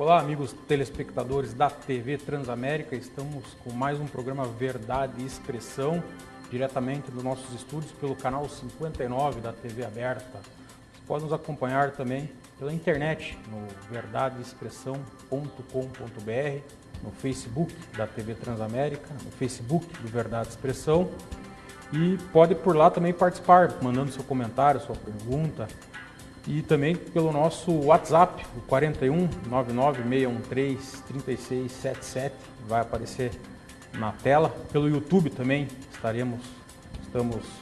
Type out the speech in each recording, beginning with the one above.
Olá, amigos telespectadores da TV Transamérica. Estamos com mais um programa Verdade e Expressão, diretamente dos nossos estúdios pelo canal 59 da TV Aberta. Você pode nos acompanhar também pela internet no verdadeexpressão.com.br, no Facebook da TV Transamérica, no Facebook do Verdade e Expressão. E pode por lá também participar, mandando seu comentário, sua pergunta. E também pelo nosso WhatsApp, o 41 99 613 3677, vai aparecer na tela. Pelo YouTube também, estamos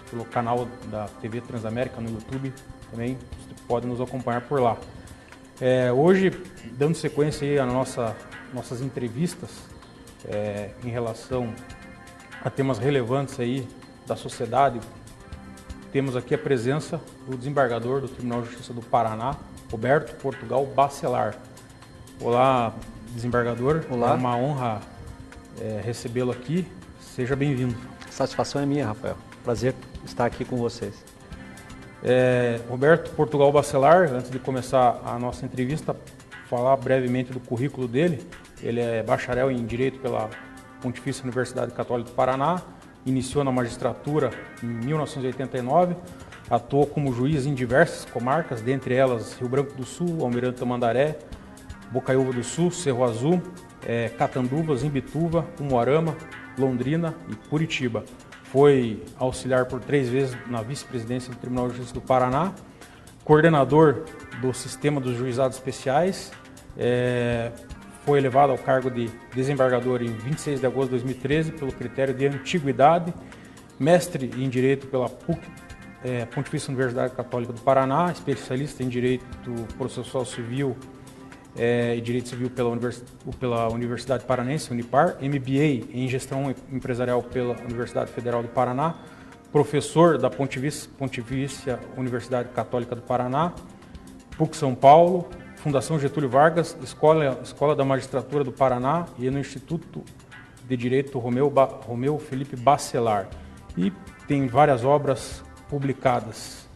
pelo canal da TV Transamérica no YouTube, também você pode nos acompanhar por lá. Hoje, dando sequência aí às nossas entrevistas em relação a temas relevantes aí da sociedade, temos aqui a presença do desembargador do Tribunal de Justiça do Paraná, Roberto Portugal Bacelar. Olá, desembargador. Olá. É uma honra recebê-lo aqui. Seja bem-vindo. A satisfação é minha, Rafael. Prazer estar aqui com vocês. Roberto Portugal Bacelar, antes de começar a nossa entrevista, falar brevemente do currículo dele. Ele é bacharel em Direito pela Pontifícia Universidade Católica do Paraná. Iniciou na magistratura em 1989, atuou como juiz em diversas comarcas, dentre elas Rio Branco do Sul, Almirante Tamandaré, Bocaiúva do Sul, Cerro Azul, Catanduvas, Imbituva, Umuarama, Londrina e Curitiba. Foi auxiliar por 3 vezes na vice-presidência do Tribunal de Justiça do Paraná, coordenador do Sistema dos Juizados Especiais, foi elevado ao cargo de desembargador em 26 de agosto de 2013 pelo critério de antiguidade, mestre em Direito pela PUC, Pontifícia Universidade Católica do Paraná, especialista em Direito Processual Civil e Direito Civil pela Universidade Paranense, Unipar, MBA em Gestão Empresarial pela Universidade Federal do Paraná, professor da Pontifícia Universidade Católica do Paraná, PUC São Paulo, Fundação Getúlio Vargas, Escola da Magistratura do Paraná e no Instituto de Direito Romeu Felipe Bacelar. E tem várias obras publicadas.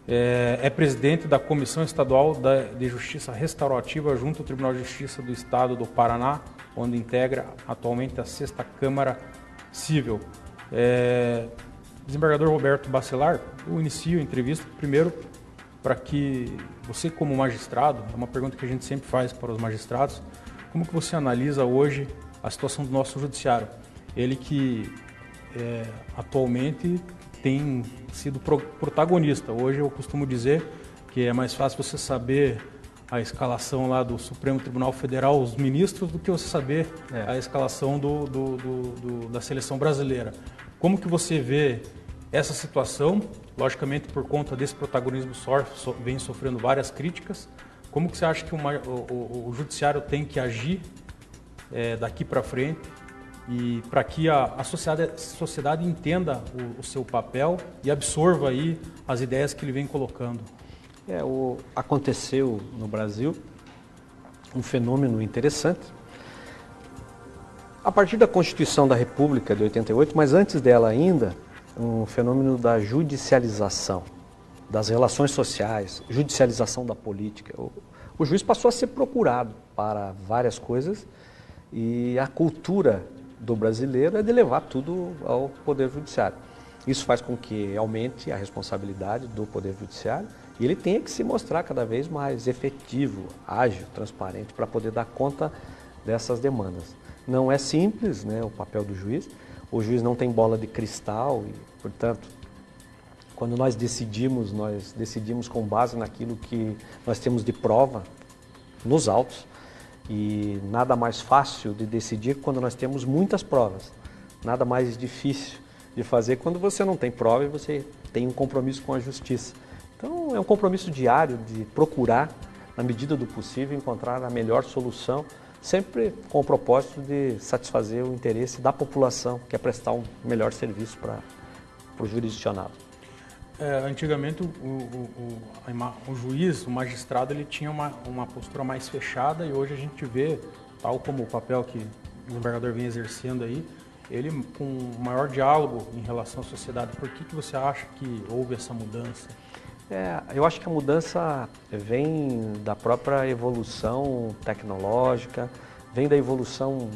É presidente da Comissão Estadual de Justiça Restaurativa junto ao Tribunal de Justiça do Estado do Paraná, onde integra atualmente a 6ª Câmara Civil. Desembargador Roberto Bacelar, eu inicio a entrevista primeiro para que você, como magistrado, é uma pergunta que a gente sempre faz para os magistrados, como que você analisa hoje a situação do nosso judiciário? Ele que atualmente tem sido protagonista. Hoje eu costumo dizer que é mais fácil você saber a escalação lá do Supremo Tribunal Federal, os ministros, do que você saber a escalação da seleção brasileira. Como que você vê essa situação? Logicamente, por conta desse protagonismo, vem sofrendo várias críticas. Como que você acha que o judiciário tem que agir daqui para frente e para que a sociedade entenda o seu papel e absorva aí as ideias que ele vem colocando? Aconteceu no Brasil um fenômeno interessante. A partir da Constituição da República de 88, mas antes dela ainda, um fenômeno da judicialização das relações sociais, judicialização da política. O juiz passou a ser procurado para várias coisas e a cultura do brasileiro é de levar tudo ao Poder Judiciário. Isso faz com que aumente a responsabilidade do Poder Judiciário e ele tenha que se mostrar cada vez mais efetivo, ágil, transparente, para poder dar conta dessas demandas. Não é simples, né, o papel do juiz. O juiz não tem bola de cristal e, portanto, quando nós decidimos com base naquilo que nós temos de prova nos autos. E nada mais fácil de decidir quando nós temos muitas provas. Nada mais difícil de fazer quando você não tem prova e você tem um compromisso com a justiça. Então, é um compromisso diário de procurar, na medida do possível, encontrar a melhor solução, sempre com o propósito de satisfazer o interesse da população, que é prestar um melhor serviço para o jurisdicionado. Antigamente o juiz, o magistrado, ele tinha uma postura mais fechada e hoje a gente vê, tal como o papel que o desembargador vem exercendo aí, ele com maior diálogo em relação à sociedade. Por que você acha que houve essa mudança? Eu acho que a mudança vem da própria evolução tecnológica, vem da evolução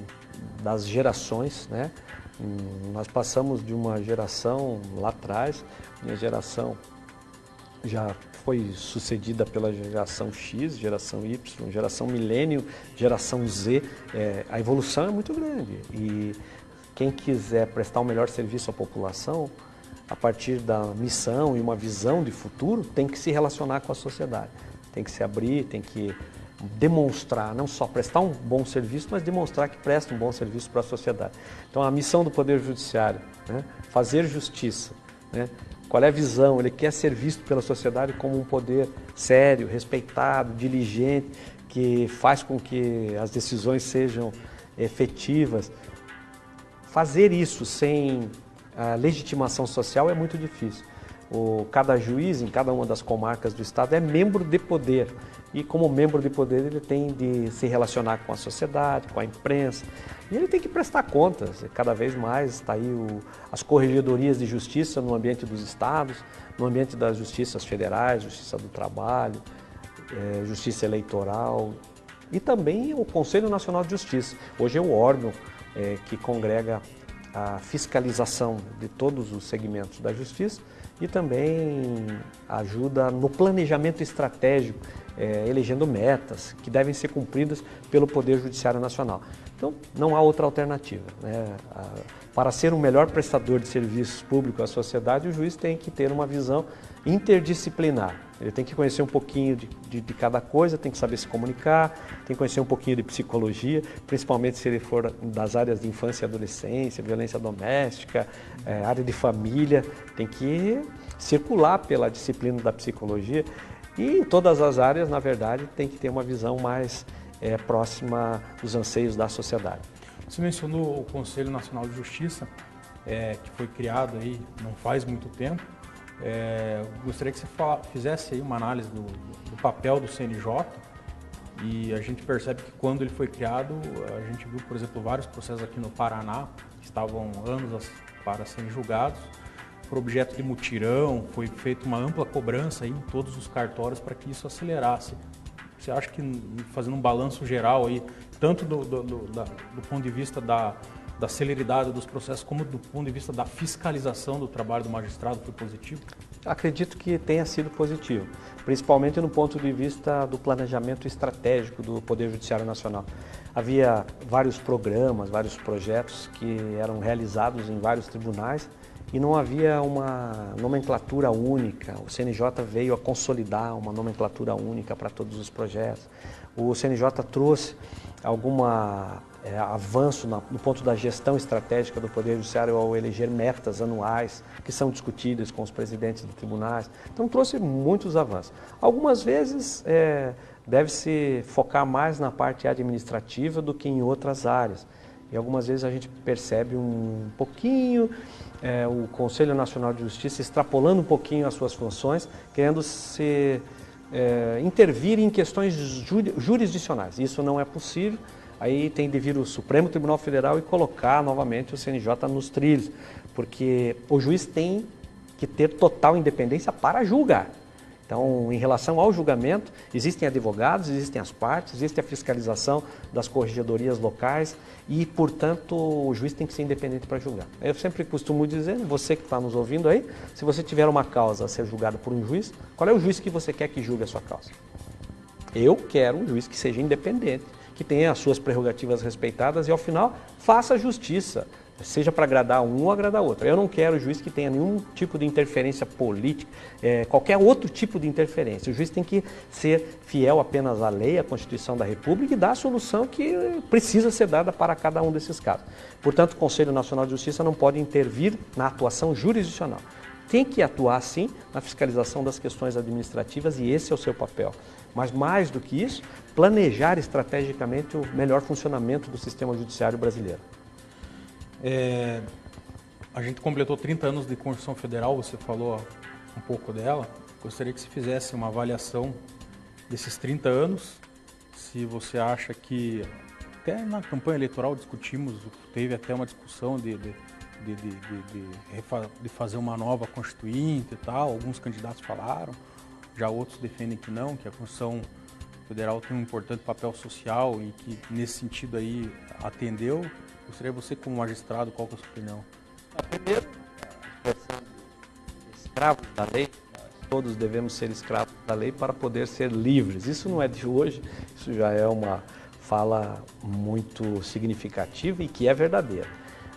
das gerações, né? Nós passamos de uma geração lá atrás, minha geração já foi sucedida pela geração X, geração Y, geração milênio, geração Z. A evolução é muito grande e quem quiser prestar um melhor serviço à população, a partir da missão e uma visão de futuro, tem que se relacionar com a sociedade, tem que se abrir, tem que demonstrar, não só prestar um bom serviço, mas demonstrar que presta um bom serviço para a sociedade. Então a missão do Poder Judiciário, né, fazer justiça, né, qual é a visão? Ele quer ser visto pela sociedade como um poder sério, respeitado, diligente, que faz com que as decisões sejam efetivas. Fazer isso sem a legitimação social é muito difícil. Cada juiz, em cada uma das comarcas do Estado, é membro de poder. E como membro de poder, ele tem de se relacionar com a sociedade, com a imprensa. E ele tem que prestar contas. Cada vez mais está aí as corregedorias de justiça no ambiente dos estados, no ambiente das justiças federais, justiça do trabalho, justiça eleitoral e também o Conselho Nacional de Justiça. Hoje é o órgão que congrega a fiscalização de todos os segmentos da justiça e também ajuda no planejamento estratégico, elegendo metas que devem ser cumpridas pelo Poder Judiciário Nacional. Então, não há outra alternativa, né? Para ser um melhor prestador de serviços públicos à sociedade, o juiz tem que ter uma visão interdisciplinar. Ele tem que conhecer um pouquinho de cada coisa, tem que saber se comunicar, tem que conhecer um pouquinho de psicologia, principalmente se ele for das áreas de infância e adolescência, violência doméstica, área de família, tem que circular pela disciplina da psicologia e em todas as áreas, na verdade, tem que ter uma visão mais próxima dos anseios da sociedade. Você mencionou o Conselho Nacional de Justiça, que foi criado aí não faz muito tempo. Gostaria que você fizesse aí uma análise do papel do CNJ e a gente percebe que quando ele foi criado, a gente viu, por exemplo, vários processos aqui no Paraná que estavam anos para serem julgados, por objeto de mutirão, foi feita uma ampla cobrança aí em todos os cartórios para que isso acelerasse. Você acha que, fazendo um balanço geral aí, tanto do ponto de vista da celeridade dos processos, como do ponto de vista da fiscalização do trabalho do magistrado, foi positivo? Acredito que tenha sido positivo, principalmente no ponto de vista do planejamento estratégico do Poder Judiciário Nacional. Havia vários programas, vários projetos que eram realizados em vários tribunais e não havia uma nomenclatura única. O CNJ veio a consolidar uma nomenclatura única para todos os projetos. O CNJ trouxe algum avanço no ponto da gestão estratégica do Poder Judiciário ao eleger metas anuais que são discutidas com os presidentes dos tribunais. Então trouxe muitos avanços. Algumas vezes deve-se focar mais na parte administrativa do que em outras áreas. E algumas vezes a gente percebe um pouquinho o Conselho Nacional de Justiça extrapolando um pouquinho as suas funções, querendo se intervir em questões jurisdicionais. Isso não é possível. Aí tem de vir o Supremo Tribunal Federal e colocar novamente o CNJ nos trilhos, porque o juiz tem que ter total independência para julgar. Então, em relação ao julgamento, existem advogados, existem as partes, existe a fiscalização das corregedorias locais e, portanto, o juiz tem que ser independente para julgar. Eu sempre costumo dizer, você que está nos ouvindo aí, se você tiver uma causa a ser julgada por um juiz, qual é o juiz que você quer que julgue a sua causa? Eu quero um juiz que seja independente, que tenha as suas prerrogativas respeitadas e, ao final, faça justiça, seja para agradar um ou agradar outro. Eu não quero juiz que tenha nenhum tipo de interferência política, qualquer outro tipo de interferência. O juiz tem que ser fiel apenas à lei, à Constituição da República e dar a solução que precisa ser dada para cada um desses casos. Portanto, o Conselho Nacional de Justiça não pode intervir na atuação jurisdicional. Tem que atuar, sim, na fiscalização das questões administrativas e esse é o seu papel. Mas, mais do que isso, planejar estrategicamente o melhor funcionamento do sistema judiciário brasileiro. A gente completou 30 anos de Constituição Federal, você falou um pouco dela. Gostaria que você fizesse uma avaliação desses 30 anos, se você acha que, até na campanha eleitoral discutimos, teve até uma discussão de fazer uma nova Constituinte e tal, alguns candidatos falaram, já outros defendem que não, que a Constituição Federal tem um importante papel social e que nesse sentido aí atendeu. Gostaria você como magistrado, qual que é a sua opinião? Primeiro, a expressão de escravos da lei, todos devemos ser escravos da lei para poder ser livres. Isso não é de hoje, isso já é uma fala muito significativa e que é verdadeira.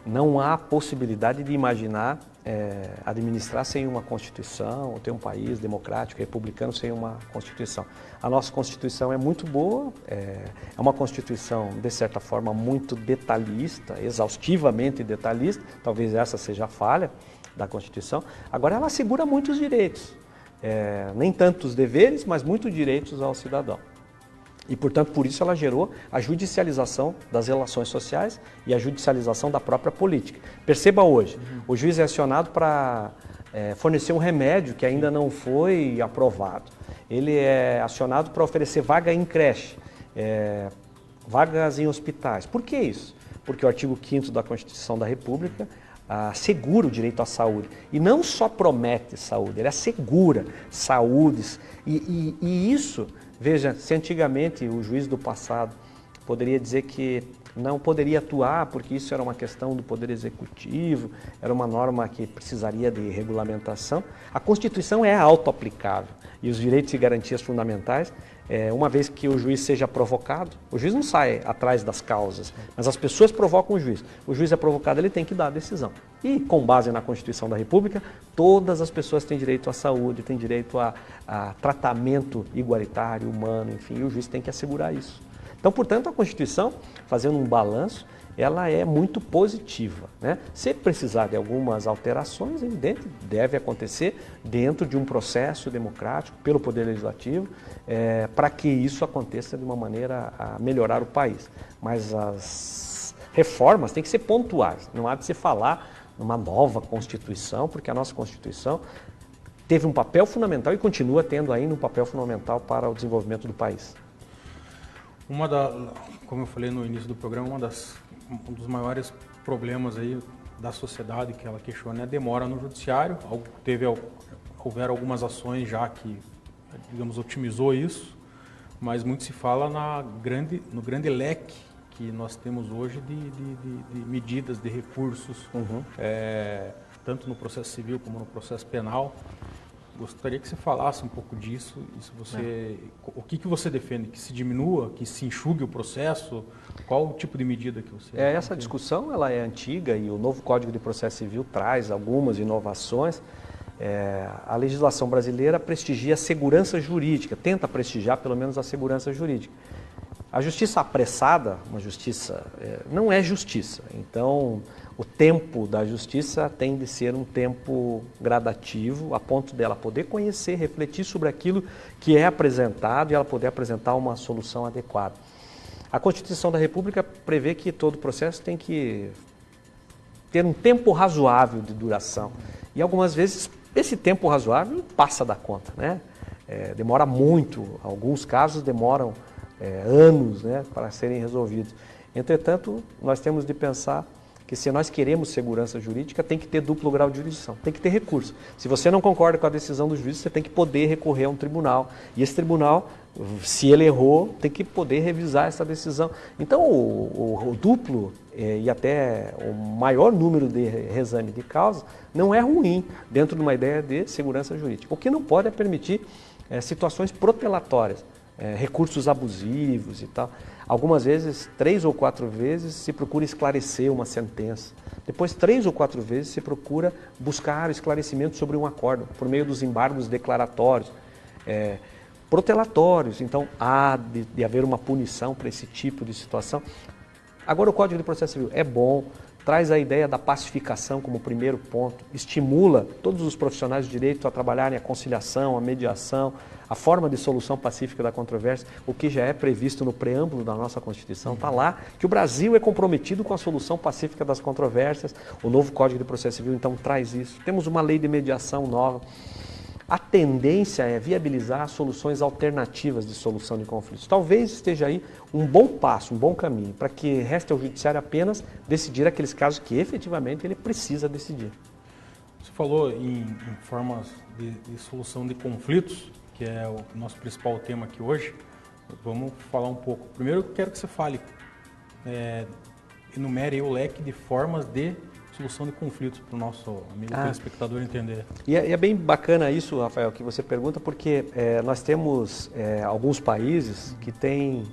Não há possibilidade de imaginar administrar sem uma Constituição, ou ter um país democrático, republicano sem uma Constituição. A nossa Constituição é muito boa, é uma Constituição, de certa forma, muito detalhista, exaustivamente detalhista, talvez essa seja a falha da Constituição. Agora, ela assegura muitos direitos, nem tantos deveres, mas muitos direitos ao cidadão. E, portanto, por isso ela gerou a judicialização das relações sociais e a judicialização da própria política. Perceba hoje, o juiz é acionado para fornecer um remédio que ainda não foi aprovado. Ele é acionado para oferecer vaga em creche, vagas em hospitais. Por que isso? Porque o artigo 5º da Constituição da República assegura o direito à saúde. E não só promete saúde, ele assegura saúdes. E isso... Veja, se antigamente o juiz do passado poderia dizer que não poderia atuar porque isso era uma questão do Poder Executivo, era uma norma que precisaria de regulamentação, a Constituição é auto-aplicável e os direitos e garantias fundamentais, uma vez que o juiz seja provocado, o juiz não sai atrás das causas, mas as pessoas provocam o juiz é provocado, ele tem que dar a decisão. E com base na Constituição da República, todas as pessoas têm direito à saúde, têm direito a tratamento igualitário, humano, enfim, e o juiz tem que assegurar isso. Então, portanto, a Constituição, fazendo um balanço, ela é muito positiva, né? Se precisar de algumas alterações, evidente, deve acontecer dentro de um processo democrático, pelo Poder Legislativo, para que isso aconteça de uma maneira a melhorar o país. Mas as reformas têm que ser pontuais, não há de se falar numa nova Constituição, porque a nossa Constituição teve um papel fundamental e continua tendo ainda um papel fundamental para o desenvolvimento do país. Como eu falei no início do programa, um dos maiores problemas aí da sociedade que ela questiona é a demora no judiciário. Houveram algumas ações já que, digamos, otimizou isso, mas muito se fala no grande leque que nós temos hoje de medidas, de recursos, tanto no processo civil como no processo penal. Gostaria que você falasse um pouco disso, o que você defende, que se diminua, que se enxugue o processo, qual o tipo de medida que você... Essa discussão ela é antiga e o novo Código de Processo Civil traz algumas inovações. A legislação brasileira prestigia a segurança jurídica, tenta prestigiar pelo menos a segurança jurídica. A justiça apressada, uma justiça, não é justiça, então o tempo da justiça tem de ser um tempo gradativo, a ponto dela poder conhecer, refletir sobre aquilo que é apresentado e ela poder apresentar uma solução adequada. A Constituição da República prevê que todo processo tem que ter um tempo razoável de duração e algumas vezes esse tempo razoável passa da conta, né? Demora muito, alguns casos demoram anos, né, para serem resolvidos. Entretanto, nós temos de pensar que se nós queremos segurança jurídica, tem que ter duplo grau de jurisdição, tem que ter recurso. Se você não concorda com a decisão do juiz, você tem que poder recorrer a um tribunal. E esse tribunal, se ele errou, tem que poder revisar essa decisão. Então, o duplo e até o maior número de reexame de causa não é ruim dentro de uma ideia de segurança jurídica. O que não pode é permitir situações protelatórias. Recursos abusivos e tal. Algumas vezes, 3 ou 4 vezes, se procura esclarecer uma sentença. Depois, 3 ou 4 vezes, se procura buscar esclarecimento sobre um acordo, por meio dos embargos declaratórios, protelatórios. Então, há de haver uma punição para esse tipo de situação. Agora, o Código de Processo Civil é bom, traz a ideia da pacificação como primeiro ponto, estimula todos os profissionais de direito a trabalharem a conciliação, a mediação, a forma de solução pacífica da controvérsia, o que já é previsto no preâmbulo da nossa Constituição, está lá, que o Brasil é comprometido com a solução pacífica das controvérsias, o novo Código de Processo Civil então traz isso. Temos uma lei de mediação nova. A tendência é viabilizar soluções alternativas de solução de conflitos. Talvez esteja aí um bom passo, um bom caminho, para que reste ao judiciário apenas decidir aqueles casos que efetivamente ele precisa decidir. Você falou em formas de solução de conflitos, que é o nosso principal tema aqui hoje, vamos falar um pouco. Primeiro, eu quero que você fale, enumere aí o leque de formas de solução de conflitos para o nosso amigo telespectador entender. E é bem bacana isso, Rafael, que você pergunta, porque nós temos alguns países que têm,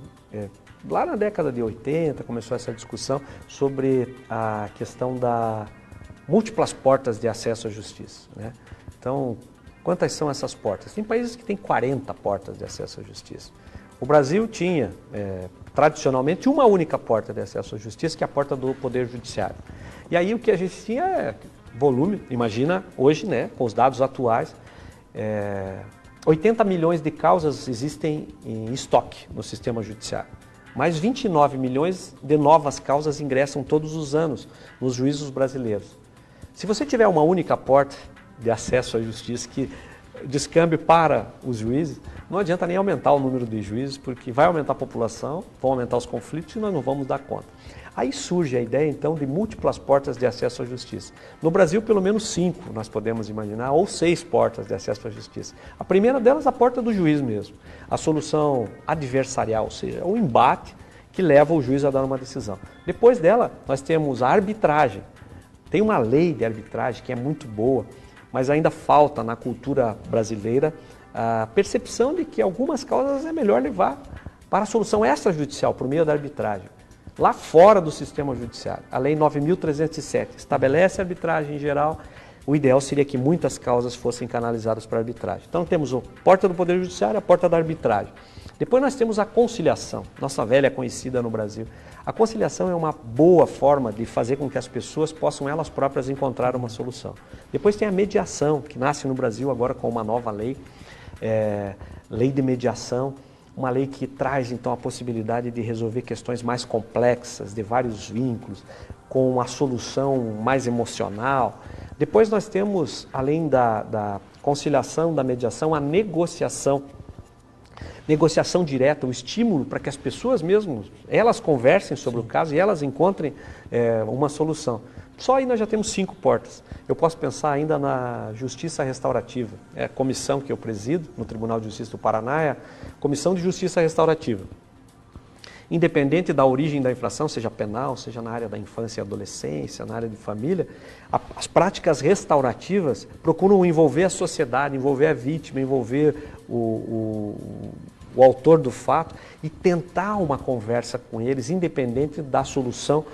lá na década de 80, começou essa discussão sobre a questão da múltiplas portas de acesso à justiça, né? Então, quantas são essas portas? Tem países que têm 40 portas de acesso à justiça. O Brasil tinha, tradicionalmente, uma única porta de acesso à justiça, que é a porta do Poder Judiciário. E aí o que a gente tinha é volume, imagina hoje, né, com os dados atuais, 80 milhões de causas existem em estoque no sistema judiciário. Mais 29 milhões de novas causas ingressam todos os anos nos juízos brasileiros. Se você tiver uma única porta de acesso à justiça que descambe para os juízes, não adianta nem aumentar o número de juízes, porque vai aumentar a população, vão aumentar os conflitos e nós não vamos dar conta. Aí surge a ideia, então, de múltiplas portas de acesso à justiça. No Brasil, pelo menos 5, nós podemos imaginar, ou 6 portas de acesso à justiça. A primeira delas, a porta do juiz mesmo. A solução adversarial, ou seja, o embate que leva o juiz a dar uma decisão. Depois dela, nós temos a arbitragem. Tem uma lei de arbitragem que é muito boa, mas ainda falta na cultura brasileira a percepção de que algumas causas é melhor levar para a solução extrajudicial, por meio da arbitragem. Lá fora do sistema judiciário, a Lei 9.307 estabelece a arbitragem em geral, o ideal seria que muitas causas fossem canalizadas para a arbitragem. Então temos a porta do Poder Judiciário e a porta da arbitragem. Depois nós temos a conciliação, nossa velha conhecida no Brasil. A conciliação é uma boa forma de fazer com que as pessoas possam elas próprias encontrar uma solução. Depois tem a mediação, que nasce no Brasil agora com uma nova lei, lei de mediação, uma lei que traz então a possibilidade de resolver questões mais complexas, de vários vínculos, com uma solução mais emocional. Depois nós temos, além da conciliação, da mediação, a negociação. Negociação direta, o estímulo para que as pessoas mesmo, elas conversem sobre o caso e elas encontrem uma solução. Só aí nós já temos 5 portas. Eu posso pensar ainda na Justiça Restaurativa. É a comissão que eu presido no Tribunal de Justiça do Paraná, é a Comissão de Justiça Restaurativa. Independente da origem da infração, seja penal, seja na área da infância e adolescência, na área de família, as práticas restaurativas procuram envolver a sociedade, envolver a vítima, envolver o autor do fato e tentar uma conversa com eles, independente da solução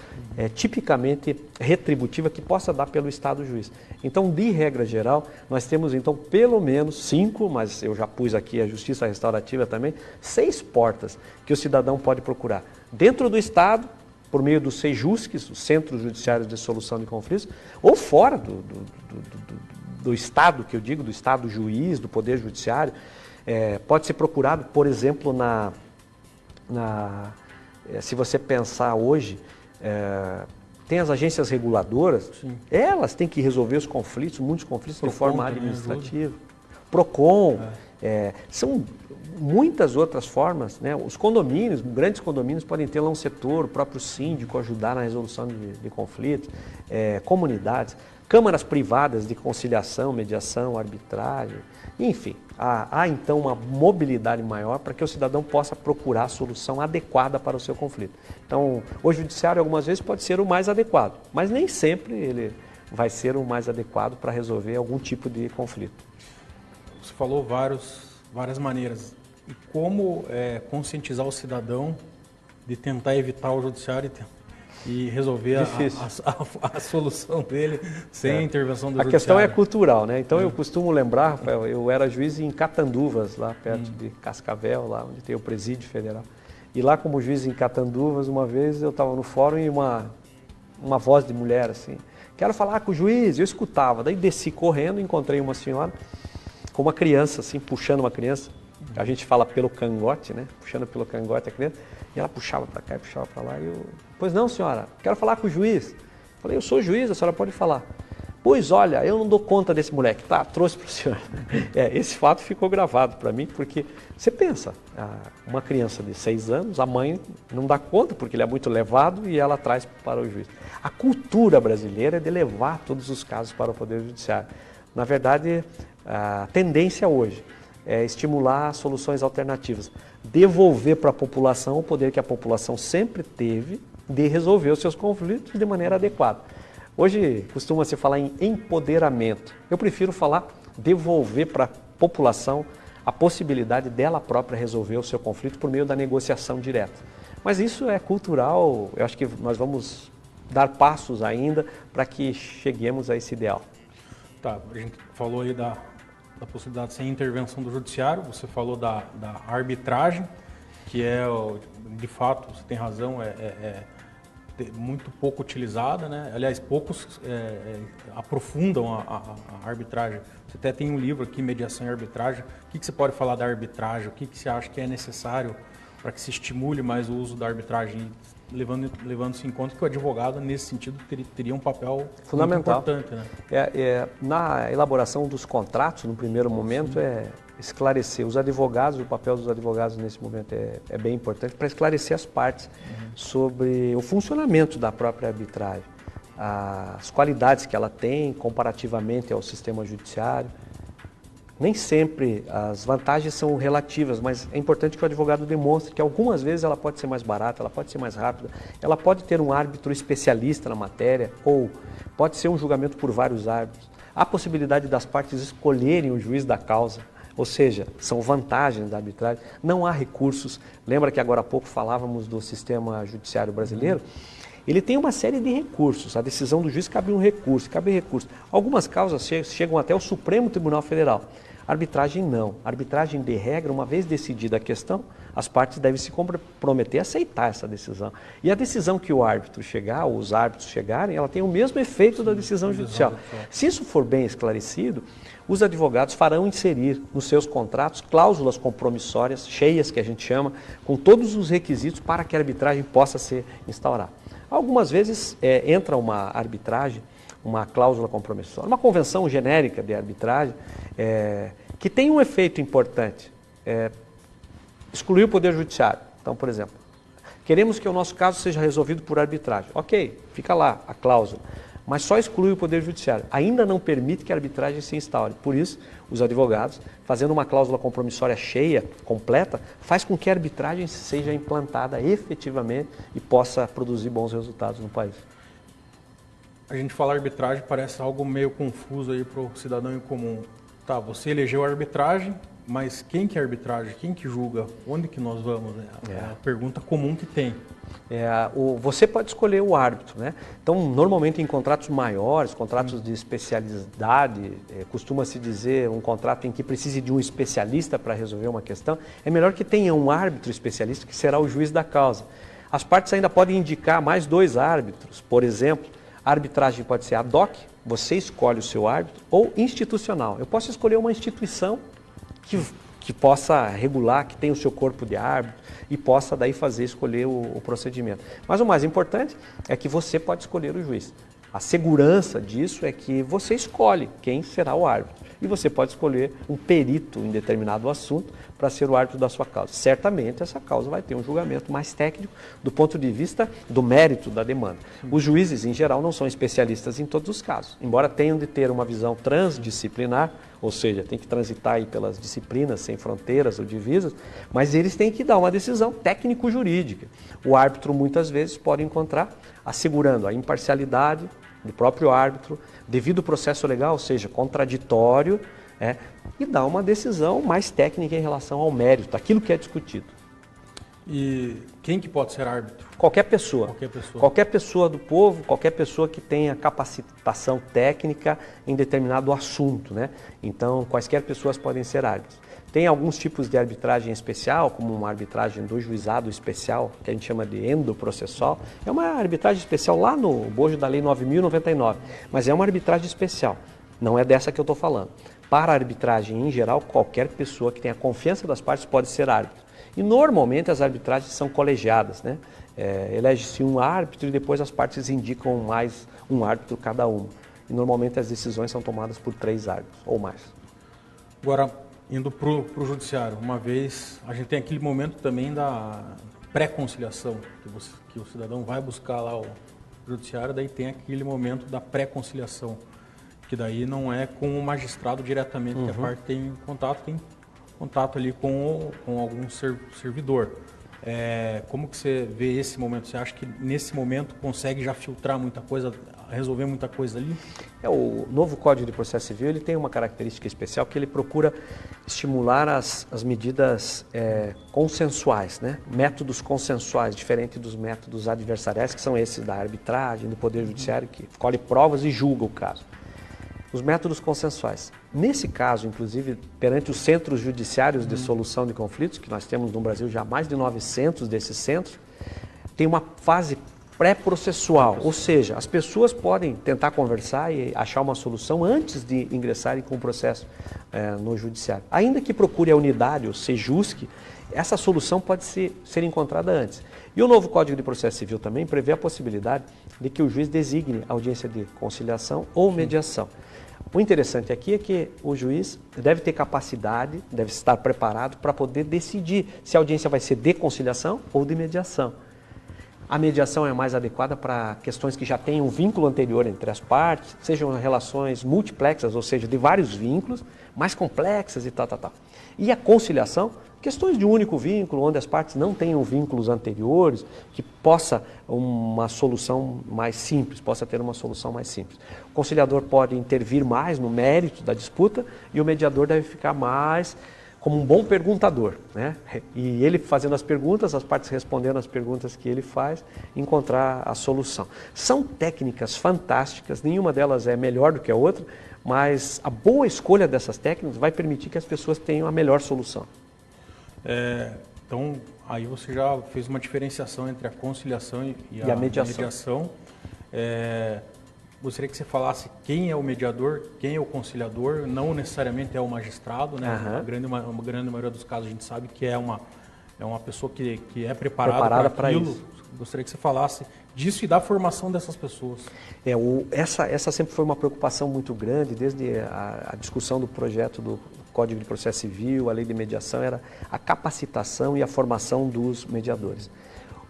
tipicamente retributiva que possa dar pelo Estado juiz. Então, de regra geral, nós temos então pelo menos 5, mas eu já pus aqui a Justiça Restaurativa também, 6 portas que o cidadão pode procurar. Dentro do Estado, por meio dos CEJUSCs, os Centros Judiciários de Solução de Conflitos, ou fora do Estado, que eu digo, do Estado juiz, do Poder Judiciário. Pode ser procurado, por exemplo, se você pensar hoje, tem as agências reguladoras, sim, elas têm que resolver os conflitos, muitos conflitos de forma administrativa. PROCON, são muitas outras formas, né? Os condomínios, grandes condomínios podem ter lá um setor, o próprio síndico ajudar na resolução de conflitos, comunidades, câmaras privadas de conciliação, mediação, arbitragem, enfim, há então uma mobilidade maior para que o cidadão possa procurar a solução adequada para o seu conflito. Então, o judiciário algumas vezes pode ser o mais adequado, mas nem sempre ele vai ser o mais adequado para resolver algum tipo de conflito. Você falou várias maneiras. E como conscientizar o cidadão de tentar evitar o judiciário e resolver a solução dele sem a intervenção do judiciário? A questão é cultural, né? Então eu costumo lembrar, Rafael, eu era juiz em Catanduvas, lá perto de Cascavel, lá onde tem o Presídio Federal. E lá como juiz em Catanduvas, uma vez eu estava no fórum e uma voz de mulher assim, quero falar com o juiz, eu escutava, daí desci correndo, encontrei uma senhora com uma criança, assim, puxando uma criança, a gente fala pelo cangote, né? Puxando pelo cangote a criança, e ela puxava para cá e puxava para lá, e eu, pois não, senhora, quero falar com o juiz. Falei, eu sou juiz, a senhora pode falar. Pois olha, eu não dou conta desse moleque, tá, trouxe para o senhor. Esse fato ficou gravado para mim, porque você pensa, uma criança de 6 anos, a mãe não dá conta, porque ele é muito levado, e ela traz para o juiz. A cultura brasileira é de levar todos os casos para o Poder Judiciário. Na verdade, a tendência hoje estimular soluções alternativas, devolver para a população o poder que a população sempre teve de resolver os seus conflitos de maneira adequada. Hoje costuma-se falar em empoderamento. Eu prefiro falar devolver para a população a possibilidade dela própria resolver o seu conflito por meio da negociação direta. Mas isso é cultural, eu acho que nós vamos dar passos ainda para que cheguemos a esse ideal. Tá, a gente falou aí da possibilidade sem intervenção do judiciário, você falou da arbitragem, que é, de fato, você tem razão, muito pouco utilizada, né? Aliás, poucos aprofundam a arbitragem. Você até tem um livro aqui, Mediação e Arbitragem. O que você pode falar da arbitragem? O que você acha que é necessário para que se estimule mais o uso da arbitragem, levando-se em conta que o advogado, nesse sentido, teria um papel fundamental, importante, né? Na elaboração dos contratos, no primeiro momento, esclarecer os advogados, o papel dos advogados nesse momento é bem importante para esclarecer as partes sobre o funcionamento da própria arbitragem, as qualidades que ela tem comparativamente ao sistema judiciário. Nem sempre as vantagens são relativas, mas é importante que o advogado demonstre que algumas vezes ela pode ser mais barata, ela pode ser mais rápida, ela pode ter um árbitro especialista na matéria ou pode ser um julgamento por vários árbitros. Há a possibilidade das partes escolherem o juiz da causa, ou seja, são vantagens da arbitragem. Não há recursos. Lembra que agora há pouco falávamos do sistema judiciário brasileiro? Ele tem uma série de recursos. A decisão do juiz cabe recurso. Algumas causas chegam até o Supremo Tribunal Federal. Arbitragem não. Arbitragem, de regra, uma vez decidida a questão, as partes devem se comprometer a aceitar essa decisão. E a decisão que o árbitro chegar, ou os árbitros chegarem, ela tem o mesmo efeito da decisão judicial. Se isso for bem esclarecido, os advogados farão inserir nos seus contratos cláusulas compromissórias, cheias que a gente chama, com todos os requisitos para que a arbitragem possa ser instaurada. Algumas vezes entra uma arbitragem, uma cláusula compromissória, uma convenção genérica de arbitragem, que tem um efeito importante, excluir o Poder Judiciário. Então, por exemplo, queremos que o nosso caso seja resolvido por arbitragem. Ok, fica lá a cláusula, mas só exclui o Poder Judiciário. Ainda não permite que a arbitragem se instaure. Por isso, os advogados, fazendo uma cláusula compromissória cheia, completa, faz com que a arbitragem seja implantada efetivamente e possa produzir bons resultados no país. A gente fala arbitragem, parece algo meio confuso aí para o cidadão em comum. Tá, você elegeu a arbitragem, mas quem que é a arbitragem? Quem que julga? Onde que nós vamos? É a pergunta comum que tem. Você pode escolher o árbitro, né? Então, normalmente em contratos maiores, contratos de especialidade, costuma-se dizer um contrato em que precise de um especialista para resolver uma questão, é melhor que tenha um árbitro especialista que será o juiz da causa. As partes ainda podem indicar mais 2 árbitros, por exemplo. A arbitragem pode ser ad hoc, você escolhe o seu árbitro, ou institucional. Eu posso escolher uma instituição que possa regular, que tenha o seu corpo de árbitro e possa daí escolher o procedimento. Mas o mais importante é que você pode escolher o juiz. A segurança disso é que você escolhe quem será o árbitro. E você pode escolher um perito em determinado assunto para ser o árbitro da sua causa. Certamente essa causa vai ter um julgamento mais técnico do ponto de vista do mérito da demanda. Os juízes, em geral, não são especialistas em todos os casos, embora tenham de ter uma visão transdisciplinar, ou seja, tem que transitar aí pelas disciplinas sem fronteiras ou divisas, mas eles têm que dar uma decisão técnico-jurídica. O árbitro, muitas vezes, pode encontrar assegurando a imparcialidade do próprio árbitro, devido ao processo legal, ou seja, contraditório, e dar uma decisão mais técnica em relação ao mérito, aquilo que é discutido. E quem que pode ser árbitro? Qualquer pessoa. Qualquer pessoa. Qualquer pessoa do povo, qualquer pessoa que tenha capacitação técnica em determinado assunto, né? Então, quaisquer pessoas podem ser árbitros. Tem alguns tipos de arbitragem especial, como uma arbitragem do juizado especial, que a gente chama de endoprocessual. É uma arbitragem especial lá no bojo da Lei 9.099, mas é uma arbitragem especial. Não é dessa que eu estou falando. Para a arbitragem em geral, qualquer pessoa que tenha confiança das partes pode ser árbitro. E normalmente as arbitragens são colegiadas, né? Elege-se um árbitro e depois as partes indicam mais um árbitro cada uma. E normalmente as decisões são tomadas por 3 árbitros ou mais. Agora, indo para o judiciário, uma vez, a gente tem aquele momento também da pré-conciliação, que o cidadão vai buscar lá o judiciário, daí tem aquele momento da pré-conciliação, que daí não é com o magistrado diretamente, que a parte tem contato, tem contato ali com algum servidor. Como que você vê esse momento? Você acha que nesse momento consegue já filtrar muita coisa, resolver muita coisa ali? O novo Código de Processo Civil ele tem uma característica especial que ele procura estimular as medidas consensuais, né? Métodos consensuais, diferente dos métodos adversariais, que são esses da arbitragem, do Poder Judiciário, que colhe provas e julga o caso. Os métodos consensuais. Nesse caso, inclusive, perante os centros judiciários de solução de conflitos, que nós temos no Brasil já mais de 900 desses centros, tem uma fase pré-processual, ou seja, as pessoas podem tentar conversar e achar uma solução antes de ingressarem com o processo no judiciário. Ainda que procure a unidade, ou Sejusc, essa solução pode ser encontrada antes. E o novo Código de Processo Civil também prevê a possibilidade de que o juiz designe audiência de conciliação ou mediação. O interessante aqui é que o juiz deve ter capacidade, deve estar preparado para poder decidir se a audiência vai ser de conciliação ou de mediação. A mediação é mais adequada para questões que já têm um vínculo anterior entre as partes, sejam relações multiplexas, ou seja, de vários vínculos, mais complexas e tal. E a conciliação, questões de um único vínculo, onde as partes não tenham vínculos anteriores, que possa uma solução mais simples, possa ter uma solução mais simples. O conciliador pode intervir mais no mérito da disputa e o mediador deve ficar mais como um bom perguntador, né? E ele fazendo as perguntas, as partes respondendo as perguntas que ele faz, encontrar a solução. São técnicas fantásticas, nenhuma delas é melhor do que a outra, mas a boa escolha dessas técnicas vai permitir que as pessoas tenham a melhor solução. Então, aí você já fez uma diferenciação entre a conciliação e a mediação. Gostaria que você falasse quem é o mediador, quem é o conciliador, não necessariamente é o magistrado, né? Uhum. A grande maioria dos casos a gente sabe que é uma pessoa que é preparada para aquilo. Gostaria que você falasse disso e da formação dessas pessoas. Essa sempre foi uma preocupação muito grande, desde a discussão do projeto do Código de Processo Civil, a lei de mediação, era a capacitação e a formação dos mediadores.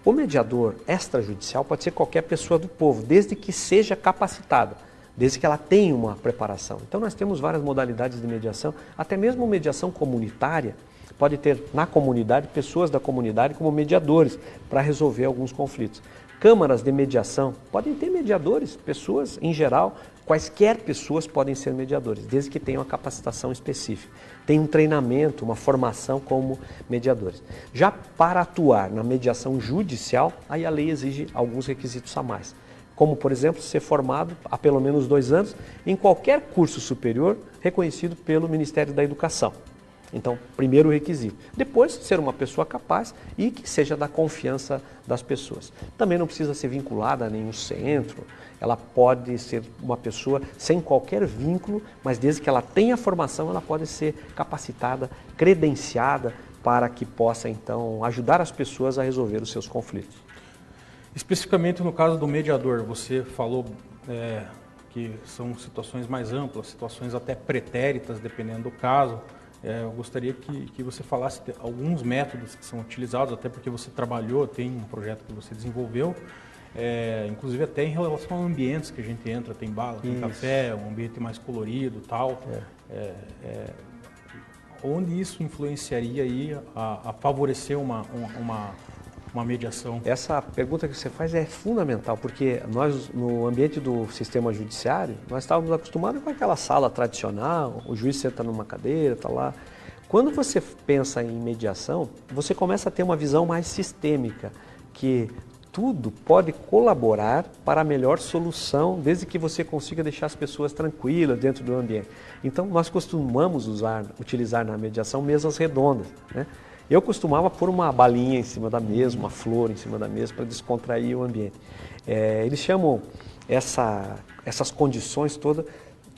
O mediador extrajudicial pode ser qualquer pessoa do povo, desde que seja capacitada, desde que ela tenha uma preparação. Então nós temos várias modalidades de mediação, até mesmo mediação comunitária, pode ter na comunidade pessoas da comunidade como mediadores para resolver alguns conflitos. Câmaras de mediação podem ter mediadores, pessoas em geral, quaisquer pessoas podem ser mediadores, desde que tenham uma capacitação específica. Tem um treinamento, uma formação como mediadores. Já para atuar na mediação judicial, aí a lei exige alguns requisitos a mais. Como, por exemplo, ser formado há pelo menos 2 anos em qualquer curso superior reconhecido pelo Ministério da Educação. Então, primeiro requisito. Depois, ser uma pessoa capaz e que seja da confiança das pessoas. Também não precisa ser vinculada a nenhum centro. Ela pode ser uma pessoa sem qualquer vínculo, mas desde que ela tenha formação, ela pode ser capacitada, credenciada para que possa, então, ajudar as pessoas a resolver os seus conflitos. Especificamente no caso do mediador, você falou que são situações mais amplas, situações até pretéritas, dependendo do caso. Eu gostaria que você falasse alguns métodos que são utilizados, até porque você trabalhou, tem um projeto que você desenvolveu, inclusive até em relação a ambientes que a gente entra, tem bala, tem café, um ambiente mais colorido e tal. Onde isso influenciaria aí a favorecer uma mediação? Essa pergunta que você faz é fundamental, porque nós, no ambiente do sistema judiciário, nós estávamos acostumados com aquela sala tradicional, o juiz senta numa cadeira, está lá. Quando você pensa em mediação, você começa a ter uma visão mais sistêmica, que tudo pode colaborar para a melhor solução, desde que você consiga deixar as pessoas tranquilas dentro do ambiente. Então, nós costumamos utilizar na mediação mesas redondas, né? Eu costumava pôr uma balinha em cima da mesa, uma flor em cima da mesa para descontrair o ambiente. Eles chamam essas condições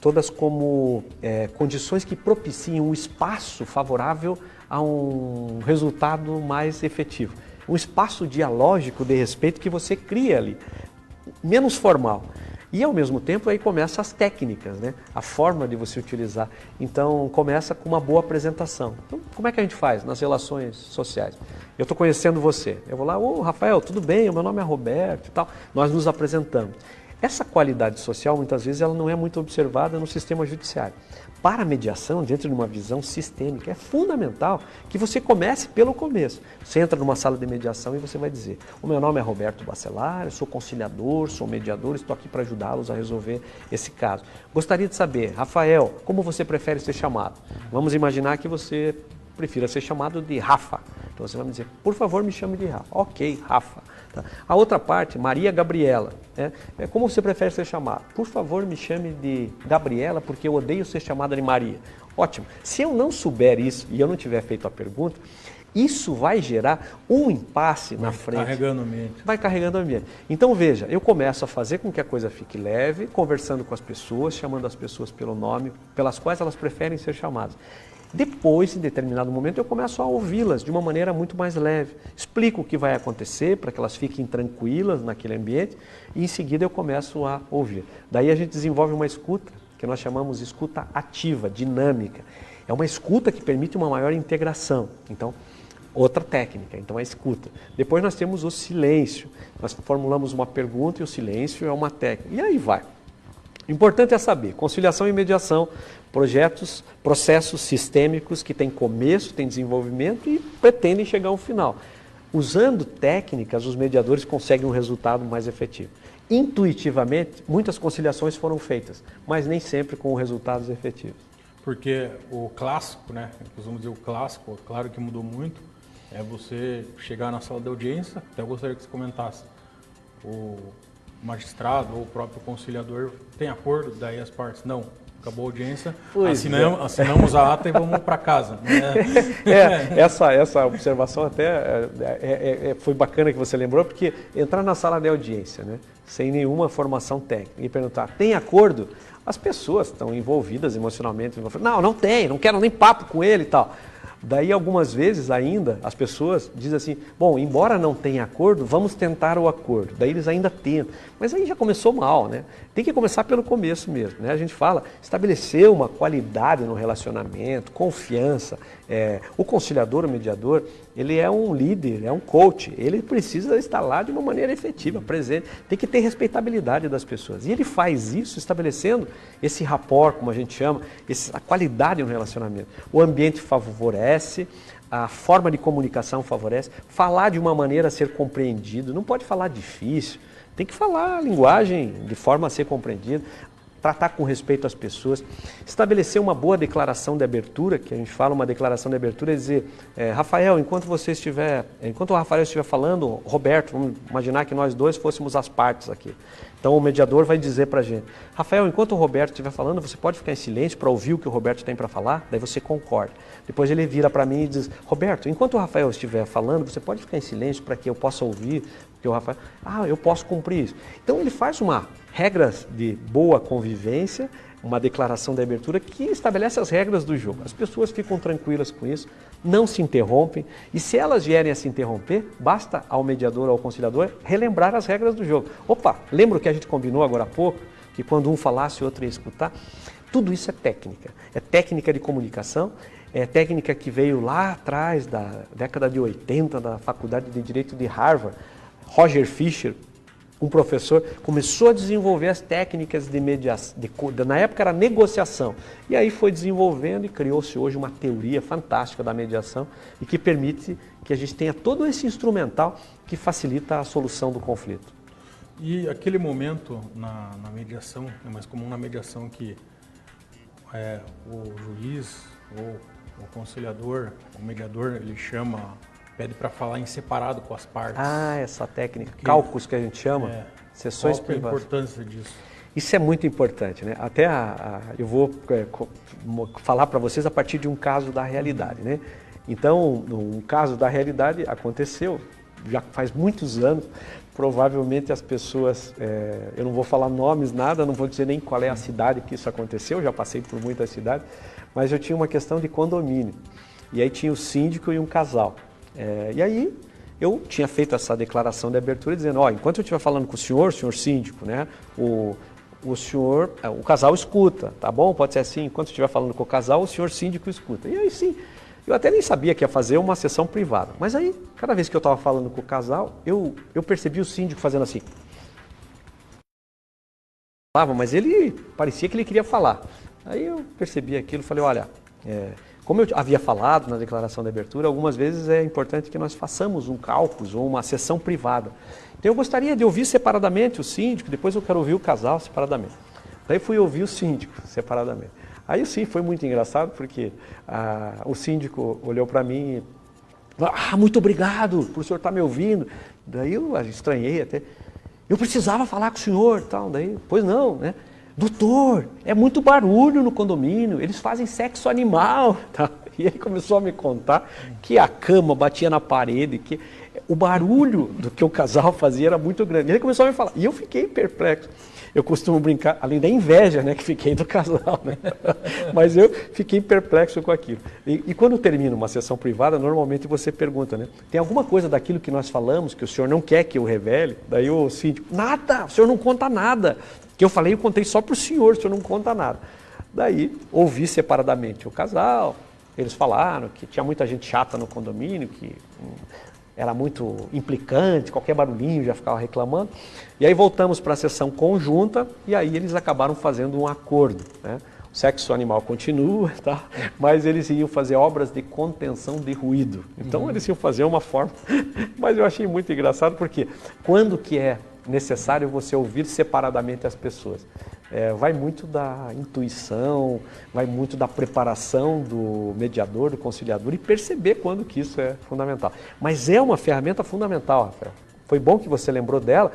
todas como condições que propiciam um espaço favorável a um resultado mais efetivo. Um espaço dialógico de respeito que você cria ali, menos formal. E, ao mesmo tempo, aí começam as técnicas, né? A forma de você utilizar. Então, começa com uma boa apresentação. Então, como é que a gente faz nas relações sociais? Eu estou conhecendo você. Eu vou lá, Rafael, tudo bem? O meu nome é Roberto e tal. Nós nos apresentamos. Essa qualidade social, muitas vezes, ela não é muito observada no sistema judiciário. Para a mediação, dentro de uma visão sistêmica, é fundamental que você comece pelo começo. Você entra numa sala de mediação e você vai dizer: o meu nome é Roberto Bacelar, eu sou conciliador, sou mediador, estou aqui para ajudá-los a resolver esse caso. Gostaria de saber, Rafael, como você prefere ser chamado? Vamos imaginar que você prefira ser chamado de Rafa. Então você vai me dizer: por favor, me chame de Rafa. Ok, Rafa. Tá. A outra parte, Maria Gabriela. Como você prefere ser chamado? Por favor, me chame de Gabriela, porque eu odeio ser chamada de Maria. Ótimo. Se eu não souber isso e eu não tiver feito a pergunta, isso vai gerar um impasse na frente. Carregando o ambiente. Vai carregando o ambiente. Então veja, eu começo a fazer com que a coisa fique leve, conversando com as pessoas, chamando as pessoas pelo nome, pelas quais elas preferem ser chamadas. Depois, em determinado momento, eu começo a ouvi-las de uma maneira muito mais leve. Explico o que vai acontecer para que elas fiquem tranquilas naquele ambiente e em seguida eu começo a ouvir. Daí a gente desenvolve uma escuta, que nós chamamos de escuta ativa, dinâmica. É uma escuta que permite uma maior integração. Então, outra técnica, então a escuta. Depois nós temos o silêncio. Nós formulamos uma pergunta e o silêncio é uma técnica. E aí vai. O importante é saber, conciliação e mediação, processos sistêmicos que têm começo, têm desenvolvimento e pretendem chegar ao final. Usando técnicas, os mediadores conseguem um resultado mais efetivo. Intuitivamente, muitas conciliações foram feitas, mas nem sempre com resultados efetivos. Porque o clássico, né, vamos dizer o clássico, claro que mudou muito, é você chegar na sala de audiência, até eu gostaria que você comentasse, o magistrado ou o próprio conciliador tem acordo, daí as partes, não, acabou a audiência, assinamos a ata e vamos para casa. Essa observação até foi bacana que você lembrou, porque entrar na sala de audiência, né, sem nenhuma formação técnica e perguntar, tem acordo? As pessoas estão envolvidas emocionalmente, não tem, não quero nem papo com ele e tal. Daí, algumas vezes ainda, as pessoas dizem assim, bom, embora não tenha acordo, vamos tentar o acordo. Daí eles ainda tentam. Mas aí já começou mal, né? Tem que começar pelo começo mesmo, né? A gente fala, estabelecer uma qualidade no relacionamento, confiança. O conciliador, o mediador, ele é um líder, é um coach. Ele precisa estar lá de uma maneira efetiva, presente. Tem que ter respeitabilidade das pessoas. E ele faz isso estabelecendo esse rapport, como a gente chama, a qualidade no relacionamento. O ambiente favorece, a forma de comunicação favorece, falar de uma maneira a ser compreendido, não pode falar difícil, tem que falar a linguagem de forma a ser compreendida, tratar com respeito às pessoas, estabelecer uma boa declaração de abertura, que a gente fala uma declaração de abertura, é dizer, Rafael, enquanto o Rafael estiver falando, Roberto, vamos imaginar que nós dois fôssemos as partes aqui. Então o mediador vai dizer para a gente, Rafael, enquanto o Roberto estiver falando, você pode ficar em silêncio para ouvir o que o Roberto tem para falar? Daí você concorda. Depois ele vira para mim e diz, Roberto, enquanto o Rafael estiver falando, você pode ficar em silêncio para que eu possa ouvir o que o Rafael... eu posso cumprir isso. Então ele faz uma regras de boa convivência, uma declaração de abertura que estabelece as regras do jogo. As pessoas ficam tranquilas com isso, não se interrompem, e se elas vierem a se interromper, basta ao mediador ou ao conciliador relembrar as regras do jogo. Opa, lembra o que a gente combinou agora há pouco? Que quando um falasse, o outro ia escutar? Tudo isso é técnica de comunicação, é técnica que veio lá atrás, da década de 80, da Faculdade de Direito de Harvard. Roger Fisher, um professor, começou a desenvolver as técnicas de mediação, na época era negociação, e aí foi desenvolvendo e criou-se hoje uma teoria fantástica da mediação e que permite que a gente tenha todo esse instrumental que facilita a solução do conflito. E aquele momento na mediação, é mais comum na mediação que o juiz ou o conciliador, o mediador, ele pede para falar em separado com as partes. Essa técnica, caucus que a gente chama, sessões privadas. Qual é a importância disso? Isso é muito importante, né? Até eu vou falar para vocês a partir de um caso da realidade, né? Então, um caso da realidade aconteceu, já faz muitos anos, provavelmente as pessoas, eu não vou falar nomes, nada, não vou dizer nem qual é a cidade que isso aconteceu, já passei por muitas cidades, mas eu tinha uma questão de condomínio, e aí tinha o síndico e um casal. E aí eu tinha feito essa declaração de abertura dizendo, enquanto eu estiver falando com o senhor síndico, né, o casal escuta, tá bom? Pode ser assim, enquanto eu estiver falando com o casal, o senhor síndico escuta. E aí sim, eu até nem sabia que ia fazer uma sessão privada, mas aí, cada vez que eu estava falando com o casal, eu percebi o síndico fazendo assim. mas ele parecia que ele queria falar. Aí eu percebi aquilo e falei, olha, como eu havia falado na declaração de abertura, algumas vezes é importante que nós façamos um caucus ou uma sessão privada. Então eu gostaria de ouvir separadamente o síndico, depois eu quero ouvir o casal separadamente. Daí fui ouvir o síndico separadamente. Aí sim, foi muito engraçado, porque o síndico olhou para mim e falou, muito obrigado por o senhor estar me ouvindo. Daí eu estranhei até. Eu precisava falar com o senhor, tal. Daí, pois não, né? Doutor, é muito barulho no condomínio, eles fazem sexo animal. Tá? E ele começou a me contar que a cama batia na parede, que o barulho do que o casal fazia era muito grande. Ele começou a me falar, e eu fiquei perplexo. Eu costumo brincar, além da inveja, né, que fiquei do casal, né? Mas eu fiquei perplexo com aquilo. E quando termina uma sessão privada, normalmente você pergunta, né? Tem alguma coisa daquilo que nós falamos que o senhor não quer que eu revele? Daí o síndico, nada, o senhor não conta nada. Que eu falei, eu contei só para o senhor não conta nada. Daí ouvi separadamente o casal, eles falaram que tinha muita gente chata no condomínio, que era muito implicante, qualquer barulhinho já ficava reclamando. E aí voltamos para a sessão conjunta e aí eles acabaram fazendo um acordo, né? O sexo animal continua, tá? Mas eles iam fazer obras de contenção de ruído. Então eles iam fazer uma forma, mas eu achei muito engraçado porque quando que é necessário você ouvir separadamente as pessoas? Vai muito da intuição, vai muito da preparação do mediador, do conciliador e perceber quando que isso é fundamental. Mas é uma ferramenta fundamental, Rafael. Foi bom que você lembrou dela,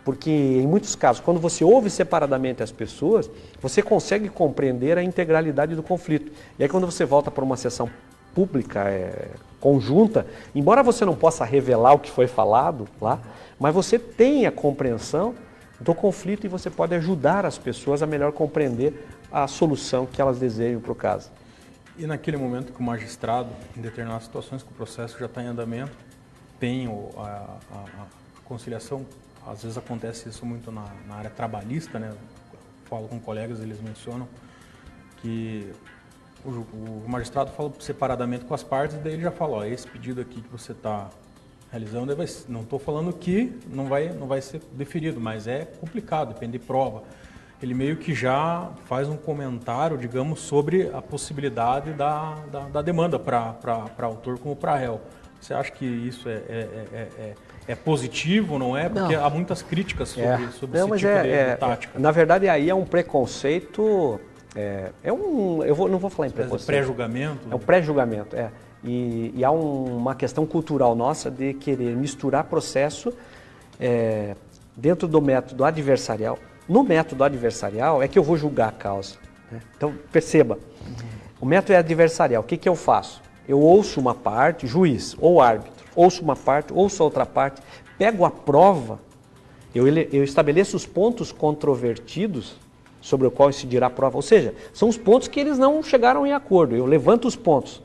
porque em muitos casos, quando você ouve separadamente as pessoas, você consegue compreender a integralidade do conflito. E aí quando você volta para uma sessão pública, conjunta, embora você não possa revelar o que foi falado lá, mas você tem a compreensão do conflito e você pode ajudar as pessoas a melhor compreender a solução que elas desejam para o caso. E naquele momento que o magistrado, em determinadas situações que o processo já está em andamento, tem a conciliação, às vezes acontece isso muito na área trabalhista, né? Falo com colegas, eles mencionam que o magistrado fala separadamente com as partes, daí ele já fala, esse pedido aqui que você está realizando, não estou falando que não vai ser deferido, mas é complicado, depende de prova. Ele meio que já faz um comentário, digamos, sobre a possibilidade da demanda para autor como para réu. Você acha que isso é positivo, não é? Porque há muitas críticas sobre esse tipo de tática. Na verdade, aí é um preconceito, não vou falar em preconceito. Pré-julgamento? É um pré-julgamento, E há uma questão cultural nossa de querer misturar processo dentro do método adversarial. No método adversarial é que eu vou julgar a causa, né? Então, perceba, o método é adversarial. O que eu faço? Eu ouço uma parte, juiz ou árbitro, ouço uma parte, ouço outra parte, pego a prova, eu estabeleço os pontos controvertidos sobre o qual incidirá a prova. Ou seja, são os pontos que eles não chegaram em acordo. Eu levanto os pontos,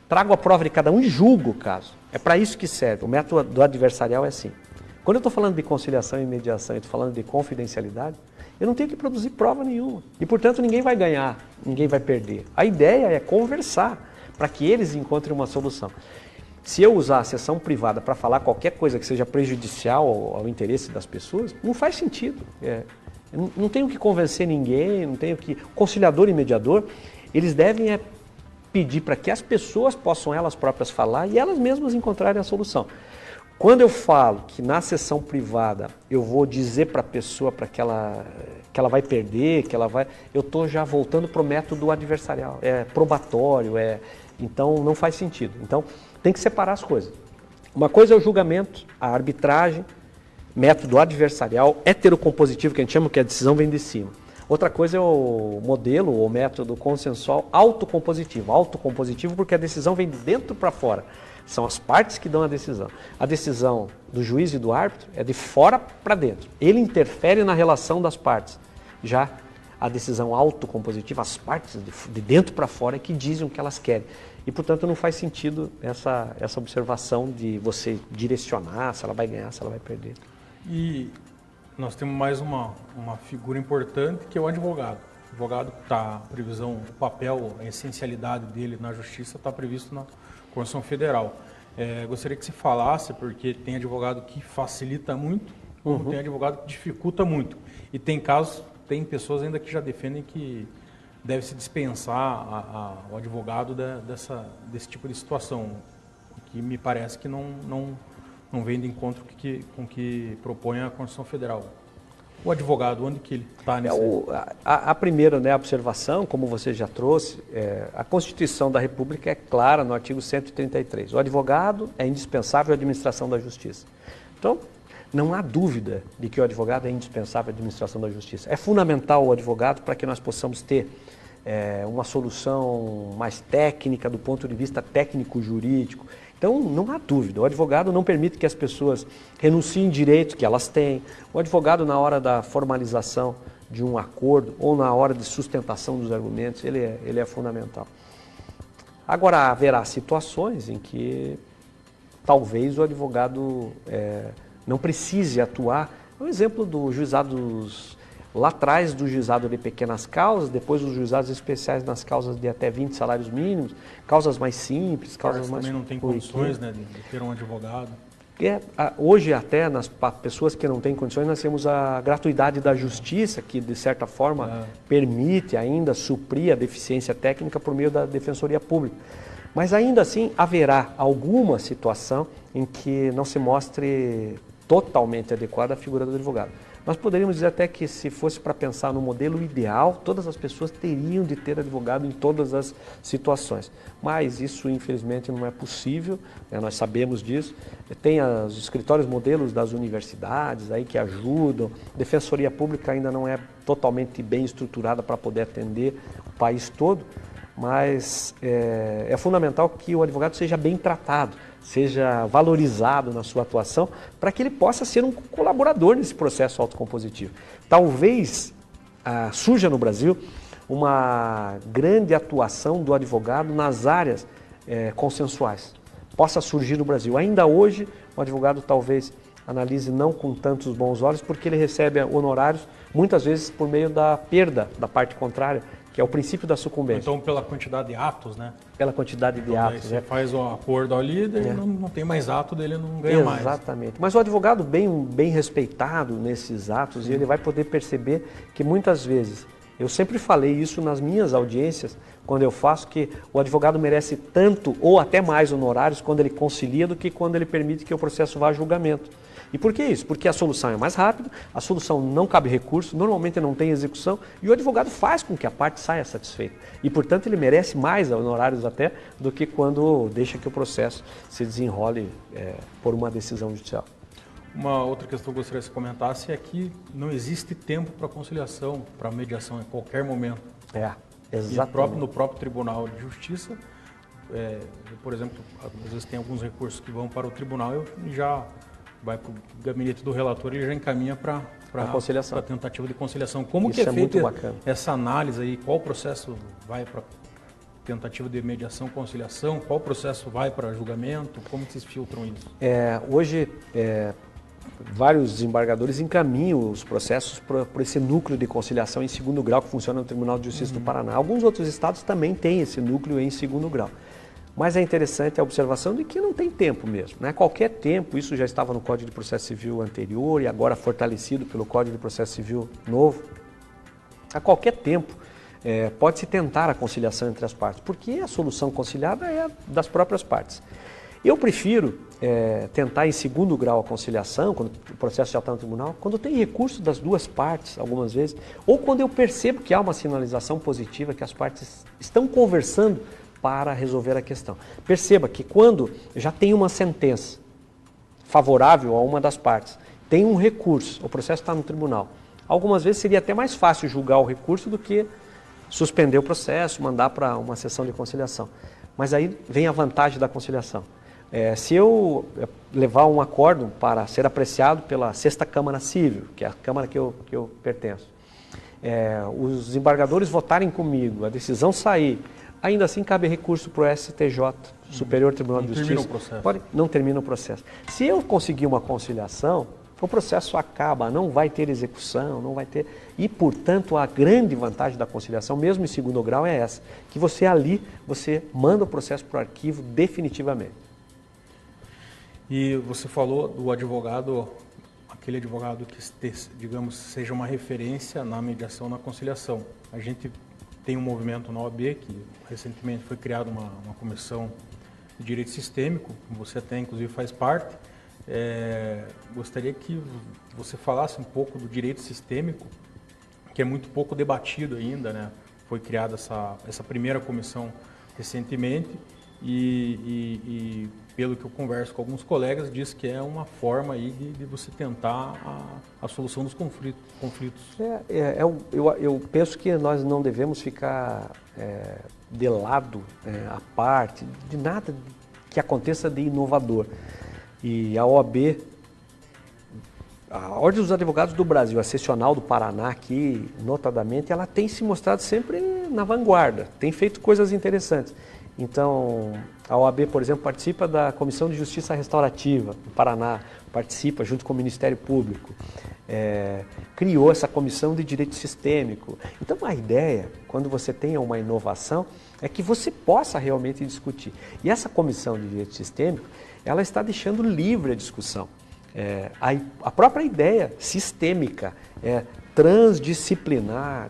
trago a prova de cada um e julgo o caso. É para isso que serve. O método do adversarial é assim. Quando eu estou falando de conciliação e mediação e estou falando de confidencialidade, eu não tenho que produzir prova nenhuma. E, portanto, ninguém vai ganhar, ninguém vai perder. A ideia é conversar para que eles encontrem uma solução. Se eu usar a sessão privada para falar qualquer coisa que seja prejudicial ao interesse das pessoas, não faz sentido. Eu não tenho que convencer ninguém, não tenho que... Conciliador e mediador, eles devem pedir para que as pessoas possam elas próprias falar e elas mesmas encontrarem a solução. Quando eu falo que na sessão privada eu vou dizer para a pessoa que ela vai perder, eu estou já voltando para o método adversarial, probatório, então não faz sentido. Então tem que separar as coisas. Uma coisa é o julgamento, a arbitragem, método adversarial, heterocompositivo, que a gente chama que a decisão vem de cima. Outra coisa é o modelo ou método consensual autocompositivo. Autocompositivo porque a decisão vem de dentro para fora. São as partes que dão a decisão. A decisão do juiz e do árbitro é de fora para dentro. Ele interfere na relação das partes. Já a decisão autocompositiva, as partes de dentro para fora é que dizem o que elas querem. E, portanto, não faz sentido essa observação de você direcionar se ela vai ganhar, se ela vai perder. E nós temos mais uma figura importante, que é o advogado. O advogado está previsão, o papel, a essencialidade dele na justiça está previsto na Constituição Federal. Gostaria que você falasse, porque tem advogado que facilita muito, como tem advogado que dificulta muito. E tem casos tem pessoas ainda que já defendem que deve se dispensar o advogado desse tipo de situação, que me parece que não vem de encontro com o que propõe a Constituição Federal. O advogado, onde que ele está nesse... A primeira, né, observação, como você já trouxe, a Constituição da República é clara no artigo 133. O advogado é indispensável à administração da justiça. Então, não há dúvida de que o advogado é indispensável à administração da justiça. É fundamental o advogado para que nós possamos ter uma solução mais técnica, do ponto de vista técnico-jurídico. Então, não há dúvida, o advogado não permite que as pessoas renunciem direitos que elas têm. O advogado, na hora da formalização de um acordo ou na hora de sustentação dos argumentos, ele é fundamental. Agora, haverá situações em que talvez o advogado não precise atuar. Um exemplo dos juizados, lá atrás do juizado de pequenas causas, depois dos juizados especiais nas causas de até 20 salários mínimos, causas mais simples, causas mais... Também não tem condições, né, de ter um advogado. Hoje até, nas pessoas que não têm condições, nós temos a gratuidade da justiça, que de certa forma permite ainda suprir a deficiência técnica por meio da Defensoria Pública. Mas ainda assim haverá alguma situação em que não se mostre totalmente adequada a figura do advogado. Nós poderíamos dizer até que, se fosse para pensar no modelo ideal, todas as pessoas teriam de ter advogado em todas as situações. Mas isso, infelizmente, não é possível, né? Nós sabemos disso. Tem os escritórios modelos das universidades aí que ajudam. A Defensoria Pública ainda não é totalmente bem estruturada para poder atender o país todo, mas é fundamental que o advogado seja bem tratado, seja valorizado na sua atuação, para que ele possa ser um colaborador nesse processo autocompositivo. Talvez surja no Brasil uma grande atuação do advogado nas áreas consensuais. Possa surgir no Brasil. Ainda hoje, o advogado talvez analise não com tantos bons olhos, porque ele recebe honorários, muitas vezes por meio da perda da parte contrária, que é o princípio da sucumbência. Então, pela quantidade de atos, né? Pela quantidade de atos. Você faz o acordo ali, daí não tem mais ato dele, não ganha mais. Exatamente. Mas o advogado bem respeitado nesses atos, e ele vai poder perceber que muitas vezes, eu sempre falei isso nas minhas audiências, quando eu faço, que o advogado merece tanto ou até mais honorários quando ele concilia do que quando ele permite que o processo vá a julgamento. E por que isso? Porque a solução é mais rápida, a solução não cabe recurso, normalmente não tem execução, e o advogado faz com que a parte saia satisfeita. E, portanto, ele merece mais honorários até do que quando deixa que o processo se desenrole por uma decisão judicial. Uma outra questão que eu gostaria que você comentasse é que não existe tempo para conciliação, para mediação em qualquer momento. Exatamente. E no próprio Tribunal de Justiça, por exemplo, às vezes tem alguns recursos que vão para o tribunal e já vai para o gabinete do relator e já encaminha para a tentativa de conciliação. Como que é feita essa análise aí? Qual processo vai para tentativa de mediação, conciliação? Qual processo vai para julgamento? Como que vocês filtram isso? Hoje, vários desembargadores encaminham os processos por esse núcleo de conciliação em segundo grau que funciona no Tribunal de Justiça do Paraná. Alguns outros estados também têm esse núcleo em segundo grau. Mas é interessante a observação de que não tem tempo mesmo, né? Qualquer tempo, isso já estava no Código de Processo Civil anterior e agora fortalecido pelo Código de Processo Civil novo. A qualquer tempo pode-se tentar a conciliação entre as partes, porque a solução conciliada é das próprias partes. Eu prefiro tentar em segundo grau a conciliação, quando o processo já está no tribunal, quando tem recurso das duas partes, algumas vezes, ou quando eu percebo que há uma sinalização positiva, que as partes estão conversando para resolver a questão. Perceba que quando já tem uma sentença favorável a uma das partes, tem um recurso, o processo está no tribunal, algumas vezes seria até mais fácil julgar o recurso do que suspender o processo, mandar para uma sessão de conciliação. Mas aí vem a vantagem da conciliação. Se eu levar um acórdão para ser apreciado pela 6ª Câmara Civil, que é a Câmara que eu pertenço, os desembargadores votarem comigo, a decisão sair, ainda assim cabe recurso para o STJ, Superior Tribunal de Justiça. Não termina o processo. Não termina o processo. Se eu conseguir uma conciliação, o processo acaba, não vai ter execução, não vai ter... E, portanto, a grande vantagem da conciliação, mesmo em segundo grau, é essa, que você manda o processo para o arquivo definitivamente. E você falou do advogado, aquele advogado que, digamos, seja uma referência na mediação, na conciliação. A gente tem um movimento na OAB que recentemente foi criada uma comissão de direito sistêmico, que você até inclusive faz parte. Gostaria que você falasse um pouco do direito sistêmico, que é muito pouco debatido ainda, né? Foi criada essa primeira comissão recentemente e pelo que eu converso com alguns colegas, diz que é uma forma aí de você tentar a solução dos conflitos. Eu penso que nós não devemos ficar de lado, à parte, de nada que aconteça de inovador. E a OAB, a Ordem dos Advogados do Brasil, a Seccional do Paraná aqui, notadamente, ela tem se mostrado sempre na vanguarda, tem feito coisas interessantes. Então, a OAB, por exemplo, participa da Comissão de Justiça Restaurativa do Paraná, participa junto com o Ministério Público, criou essa Comissão de Direito Sistêmico. Então, a ideia, quando você tenha uma inovação, é que você possa realmente discutir. E essa Comissão de Direito Sistêmico, ela está deixando livre a discussão. A própria ideia sistêmica, transdisciplinar,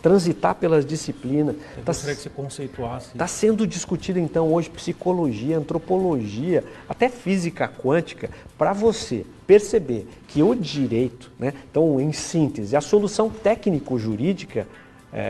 transitar pelas disciplinas. Eu gostaria que você conceituasse. Está sendo discutido, então, hoje psicologia, antropologia, até física quântica, para você perceber que o direito, né, então, em síntese, a solução técnico-jurídica,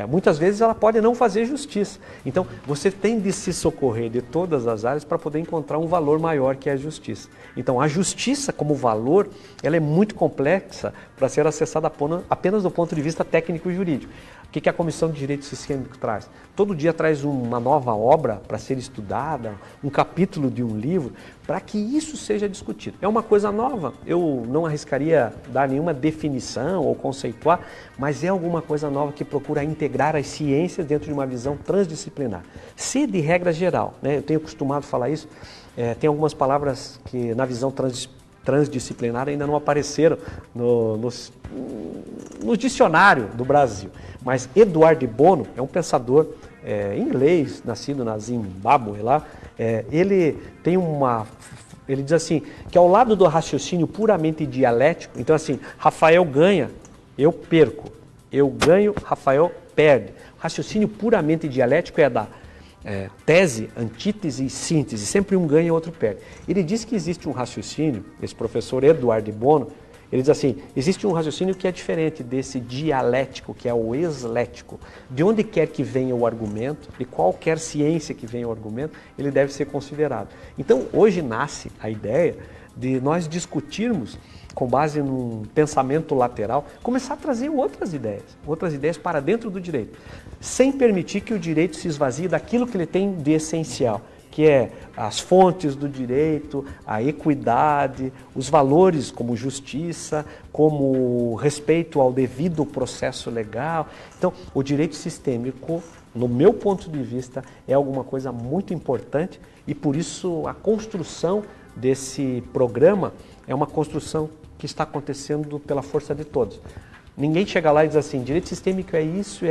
muitas vezes ela pode não fazer justiça. Então, você tem de se socorrer de todas as áreas para poder encontrar um valor maior que é a justiça. Então, a justiça como valor, ela é muito complexa para ser acessada apenas do ponto de vista técnico-jurídico. O que a Comissão de Direito Sistêmico traz? Todo dia traz uma nova obra para ser estudada, um capítulo de um livro, para que isso seja discutido. É uma coisa nova, eu não arriscaria dar nenhuma definição ou conceituar, mas é alguma coisa nova que procura integrar as ciências dentro de uma visão transdisciplinar. Se de regra geral, né, eu tenho costumado falar isso, tem algumas palavras que na visão transdisciplinar ainda não apareceram no dicionário do Brasil. Mas Eduardo de Bono é um pensador inglês, nascido na Zimbábue lá. Ele diz assim, que ao lado do raciocínio puramente dialético, então assim, Rafael ganha, eu perco. Eu ganho, Rafael perde. O raciocínio puramente dialético é da tese, antítese e síntese, sempre um ganha e o outro perde. Ele diz que existe um raciocínio, esse professor Eduardo de Bono, ele diz assim, existe um raciocínio que é diferente desse dialético, que é o exlético. De onde quer que venha o argumento, de qualquer ciência que venha o argumento, ele deve ser considerado. Então, hoje nasce a ideia de nós discutirmos, com base num pensamento lateral, começar a trazer outras ideias para dentro do direito, sem permitir que o direito se esvazie daquilo que ele tem de essencial, que é as fontes do direito, a equidade, os valores como justiça, como respeito ao devido processo legal. Então, o direito sistêmico, no meu ponto de vista, é alguma coisa muito importante e, por isso, a construção desse programa é uma construção que está acontecendo pela força de todos. Ninguém chega lá e diz assim, direito sistêmico é isso.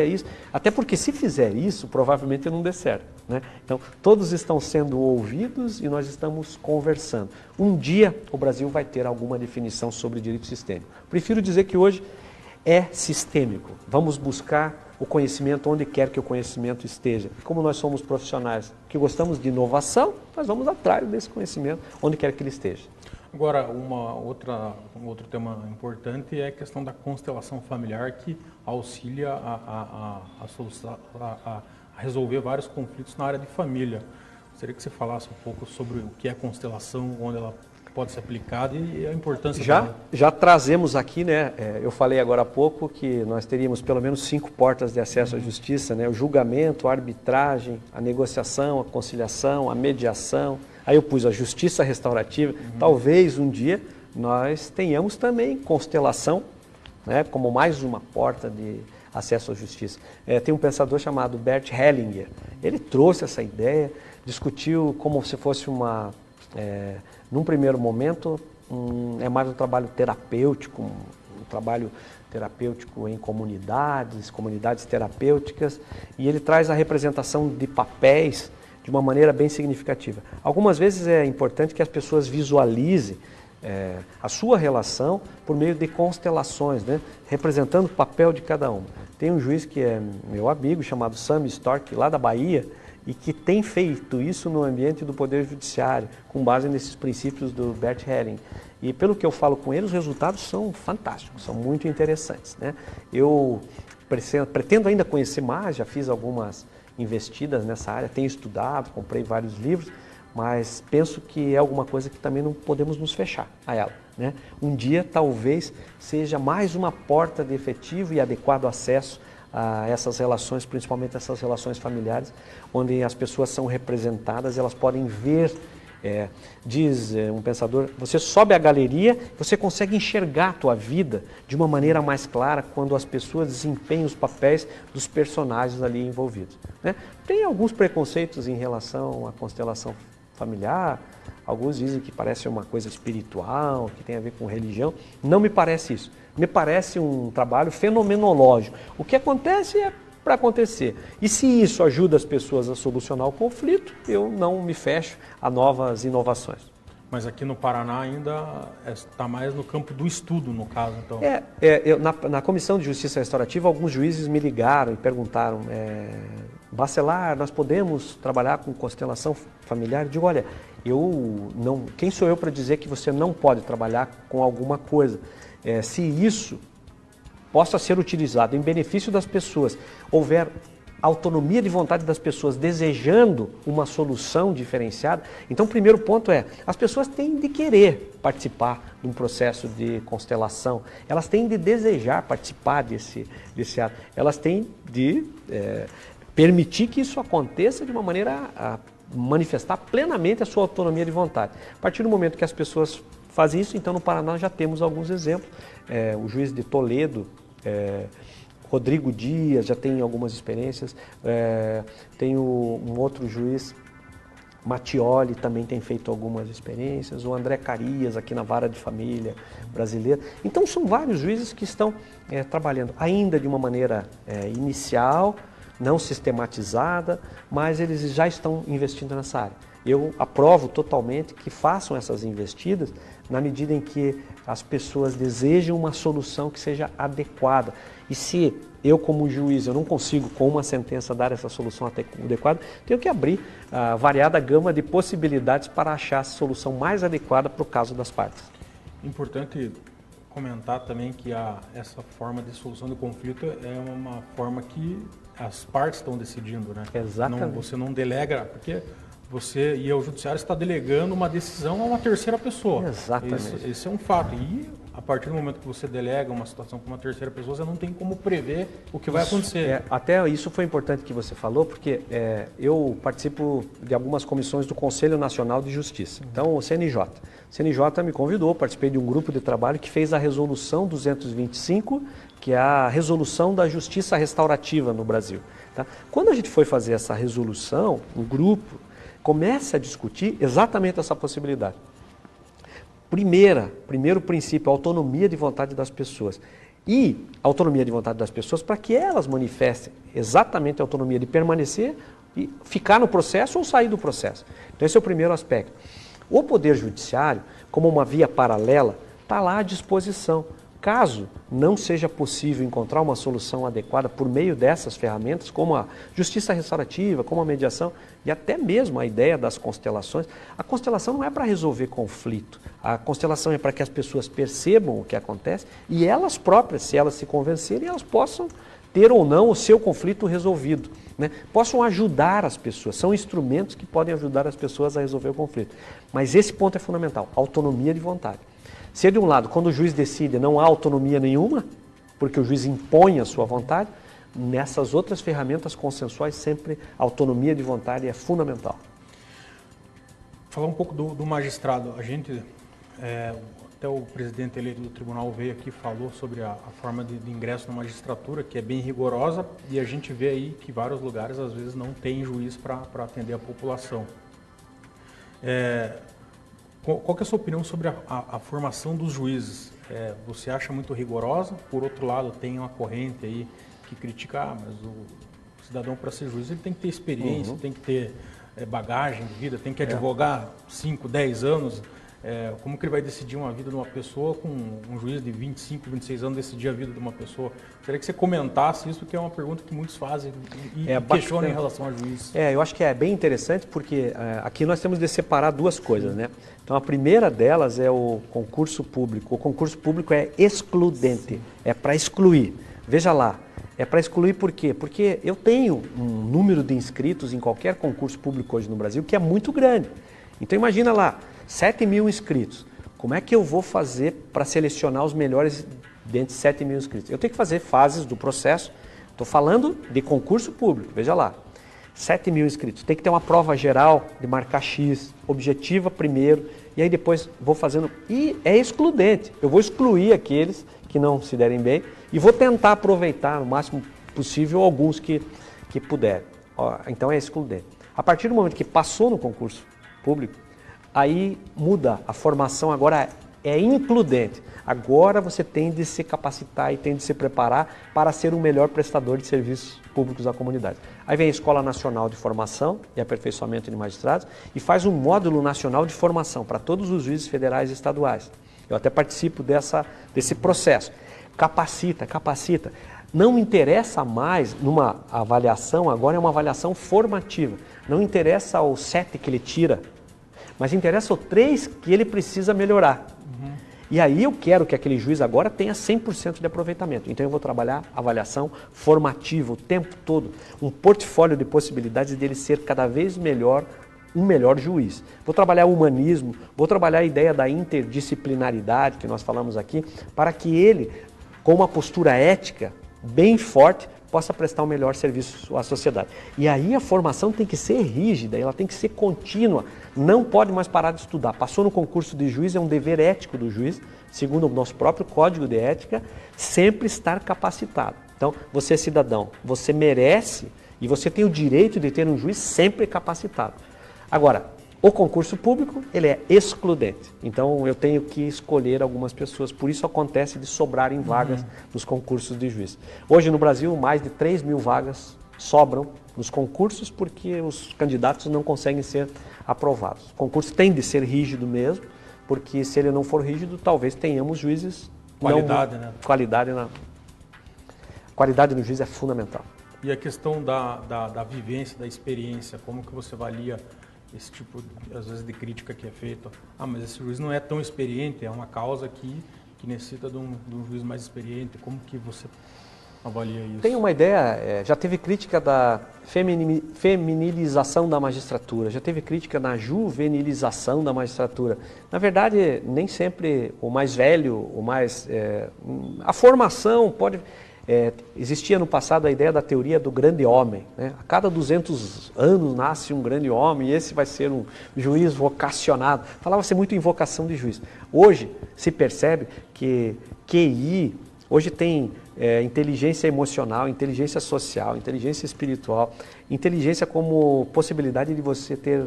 Até porque se fizer isso, provavelmente não dê certo, né? Então, todos estão sendo ouvidos e nós estamos conversando. Um dia o Brasil vai ter alguma definição sobre direito sistêmico. Prefiro dizer que hoje é sistêmico. Vamos buscar o conhecimento onde quer que o conhecimento esteja. Como nós somos profissionais que gostamos de inovação, nós vamos atrás desse conhecimento onde quer que ele esteja. Agora, um outro tema importante é a questão da constelação familiar que auxilia a resolver vários conflitos na área de família. Gostaria que você falasse um pouco sobre o que é a constelação, onde ela pode ser aplicada e a importância dela. Já trazemos aqui, né? Eu falei agora há pouco que nós teríamos pelo menos 5 portas de acesso à justiça, né? O julgamento, a arbitragem, a negociação, a conciliação, a mediação. Aí eu pus a justiça restaurativa. Talvez um dia nós tenhamos também constelação, né, como mais uma porta de acesso à justiça. Tem um pensador chamado Bert Hellinger. Ele trouxe essa ideia, discutiu como se fosse num primeiro momento, é mais um trabalho terapêutico, um trabalho terapêutico em comunidades terapêuticas, e ele traz a representação de papéis de uma maneira bem significativa. Algumas vezes é importante que as pessoas visualizem a sua relação por meio de constelações, né? Representando o papel de cada uma. Tem um juiz que é meu amigo, chamado Sam Stork, lá da Bahia, e que tem feito isso no ambiente do Poder Judiciário, com base nesses princípios do Bert Helling. E pelo que eu falo com ele, os resultados são fantásticos, são muito interessantes, né? Eu pretendo ainda conhecer mais, já fiz algumas investidas nessa área, tenho estudado, comprei vários livros, mas penso que é alguma coisa que também não podemos nos fechar a ela, né? Um dia talvez seja mais uma porta de efetivo e adequado acesso a essas relações, principalmente essas relações familiares, onde as pessoas são representadas, elas podem ver, diz um pensador, você sobe a galeria, você consegue enxergar a tua vida de uma maneira mais clara quando as pessoas desempenham os papéis dos personagens ali envolvidos, né? Tem alguns preconceitos em relação à constelação familiar, alguns dizem que parece uma coisa espiritual, que tem a ver com religião. Não me parece isso. Me parece um trabalho fenomenológico. O que acontece é para acontecer. E se isso ajuda as pessoas a solucionar o conflito, eu não me fecho a novas inovações. Mas aqui no Paraná ainda está mais no campo do estudo, no caso, então. Na Comissão de Justiça Restaurativa, alguns juízes me ligaram e perguntaram, Bacelar, nós podemos trabalhar com constelação familiar? Eu digo, olha, quem sou eu para dizer que você não pode trabalhar com alguma coisa? Se isso possa ser utilizado em benefício das pessoas, houver autonomia de vontade das pessoas desejando uma solução diferenciada, então o primeiro ponto as pessoas têm de querer participar de um processo de constelação, elas têm de desejar participar desse ato, elas têm de permitir que isso aconteça de uma maneira a manifestar plenamente a sua autonomia de vontade. A partir do momento que as pessoas fazem isso, então no Paraná já temos alguns exemplos, o juiz de Toledo, Rodrigo Dias já tem algumas experiências, tem um outro juiz, Mattioli, também tem feito algumas experiências, o André Carias aqui na Vara de Família brasileira. Então são vários juízes que estão trabalhando ainda de uma maneira inicial, não sistematizada, mas eles já estão investindo nessa área. Eu aprovo totalmente que façam essas investidas na medida em que as pessoas desejam uma solução que seja adequada. E se eu, como juiz, eu não consigo, com uma sentença, dar essa solução adequada, tenho que abrir a variada gama de possibilidades para achar a solução mais adequada para o caso das partes. Importante comentar também que essa forma de solução do conflito é uma forma que as partes estão decidindo, né? Exatamente. Você não delega, porque você e o judiciário está delegando uma decisão a uma terceira pessoa. Exatamente. Esse é um fato. E a partir do momento que você delega uma situação para uma terceira pessoa, você não tem como prever o que vai acontecer. Até isso foi importante que você falou, porque eu participo de algumas comissões do Conselho Nacional de Justiça. Então, o CNJ. O CNJ me convidou, participei de um grupo de trabalho que fez a Resolução 225, que é a resolução da justiça restaurativa no Brasil. Tá? Quando a gente foi fazer essa resolução, o grupo começa a discutir exatamente essa possibilidade. Primeiro princípio, a autonomia de vontade das pessoas. E a autonomia de vontade das pessoas para que elas manifestem exatamente a autonomia de permanecer e ficar no processo ou sair do processo. Então esse é o primeiro aspecto. O Poder Judiciário, como uma via paralela, está lá à disposição. Caso não seja possível encontrar uma solução adequada por meio dessas ferramentas, como a justiça restaurativa, como a mediação e até mesmo a ideia das constelações, a constelação não é para resolver conflito. A constelação é para que as pessoas percebam o que acontece e elas próprias, se elas se convencerem, elas possam ter ou não o seu conflito resolvido, né? Possam ajudar as pessoas, são instrumentos que podem ajudar as pessoas a resolver o conflito. Mas esse ponto é fundamental, autonomia de vontade. Se de um lado, quando o juiz decide, não há autonomia nenhuma, porque o juiz impõe a sua vontade, nessas outras ferramentas consensuais sempre a autonomia de vontade é fundamental. Falar um pouco do magistrado. A gente, até o presidente eleito do tribunal veio aqui e falou sobre a forma de ingresso na magistratura, que é bem rigorosa, e a gente vê aí que vários lugares às vezes não tem juiz para atender a população. Qual que é a sua opinião sobre a formação dos juízes? Você acha muito rigorosa? Por outro lado, tem uma corrente aí que critica, mas o cidadão para ser juiz ele tem que ter experiência, tem que ter bagagem de vida, tem que advogar 5, 10 anos. Como que ele vai decidir uma vida de uma pessoa com um juiz de 25, 26 anos decidir a vida de uma pessoa? Gostaria que você comentasse isso, porque é uma pergunta que muitos fazem e questionam em relação a juiz. Eu acho que é bem interessante porque aqui nós temos de separar duas coisas, né? Então a primeira delas é o concurso público. O concurso público é excludente, é para excluir. Veja lá, é para excluir por quê? Porque eu tenho um número de inscritos em qualquer concurso público hoje no Brasil que é muito grande. Então imagina lá, 7 mil inscritos. Como é que eu vou fazer para selecionar os melhores dentre 7 mil inscritos? Eu tenho que fazer fases do processo. Estou falando de concurso público, veja lá. 7 mil inscritos. Tem que ter uma prova geral de marcar X, objetiva primeiro, e aí depois vou fazendo. E é excludente. Eu vou excluir aqueles que não se derem bem e vou tentar aproveitar no máximo possível alguns que puderem. Então é excludente. A partir do momento que passou no concurso público, aí muda, a formação agora é includente. Agora você tem de se capacitar e tem de se preparar para ser o melhor prestador de serviços públicos à comunidade. Aí vem a Escola Nacional de Formação e Aperfeiçoamento de Magistrados e faz um módulo nacional de formação para todos os juízes federais e estaduais. Eu até participo desse processo. Capacita. Não interessa mais numa avaliação, agora é uma avaliação formativa. Não interessa o 7 que ele tira, mas interessa o 3 que ele precisa melhorar. E aí eu quero que aquele juiz agora tenha 100% de aproveitamento. Então eu vou trabalhar avaliação formativa o tempo todo, um portfólio de possibilidades dele ser cada vez melhor, um melhor juiz. Vou trabalhar o humanismo, vou trabalhar a ideia da interdisciplinaridade que nós falamos aqui, para que ele, com uma postura ética bem forte, possa prestar um melhor serviço à sociedade. E aí a formação tem que ser rígida, ela tem que ser contínua, não pode mais parar de estudar. Passou no concurso de juiz, é um dever ético do juiz, segundo o nosso próprio Código de Ética, sempre estar capacitado. Então, você é cidadão, você merece e você tem o direito de ter um juiz sempre capacitado. Agora, o concurso público, ele é excludente. Então, eu tenho que escolher algumas pessoas. Por isso acontece de sobrarem vagas nos concursos de juiz. Hoje, no Brasil, mais de 3 mil vagas sobram nos concursos porque os candidatos não conseguem ser aprovados. O concurso tem de ser rígido mesmo, porque se ele não for rígido, talvez tenhamos juízes... Qualidade, né? Qualidade no juiz é fundamental. E a questão da vivência, da experiência, como que você avalia esse tipo, às vezes, de crítica que é feita? Mas esse juiz não é tão experiente, é uma causa que necessita de um juiz mais experiente. Como que você avalia isso? Tem uma ideia, já teve crítica da feminilização da magistratura, já teve crítica na juvenilização da magistratura. Na verdade, nem sempre o mais velho, a formação pode... existia no passado a ideia da teoria do grande homem, né? A cada 200 anos nasce um grande homem e esse vai ser um juiz vocacionado. Falava-se muito em vocação de juiz. Hoje se percebe que QI, hoje tem inteligência emocional, inteligência social, inteligência espiritual, inteligência como possibilidade de você ter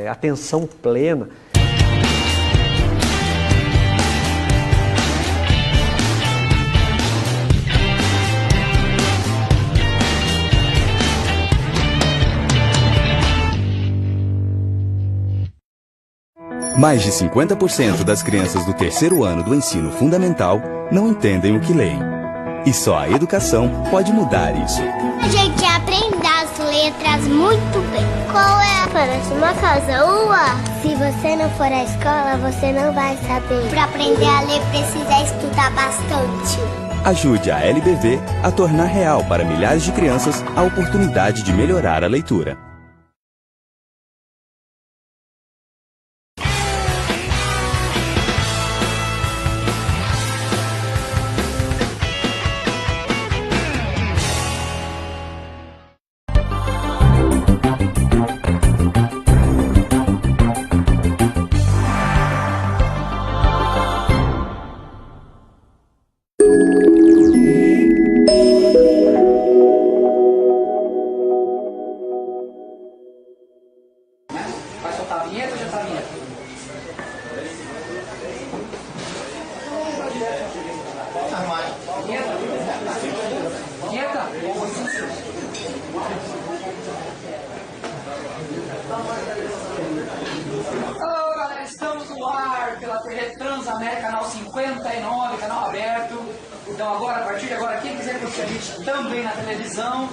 atenção plena. Mais de 50% das crianças do terceiro ano do ensino fundamental não entendem o que leem. E só a educação pode mudar isso. A gente aprende as letras muito bem. Qual é? Parece uma casa. Se você não for à escola, você não vai saber. Para aprender a ler, precisa estudar bastante. Ajude a LBV a tornar real para milhares de crianças a oportunidade de melhorar a leitura. América, canal 59, canal aberto. Então agora, a partir de agora, quem quiser curtir a gente também na televisão,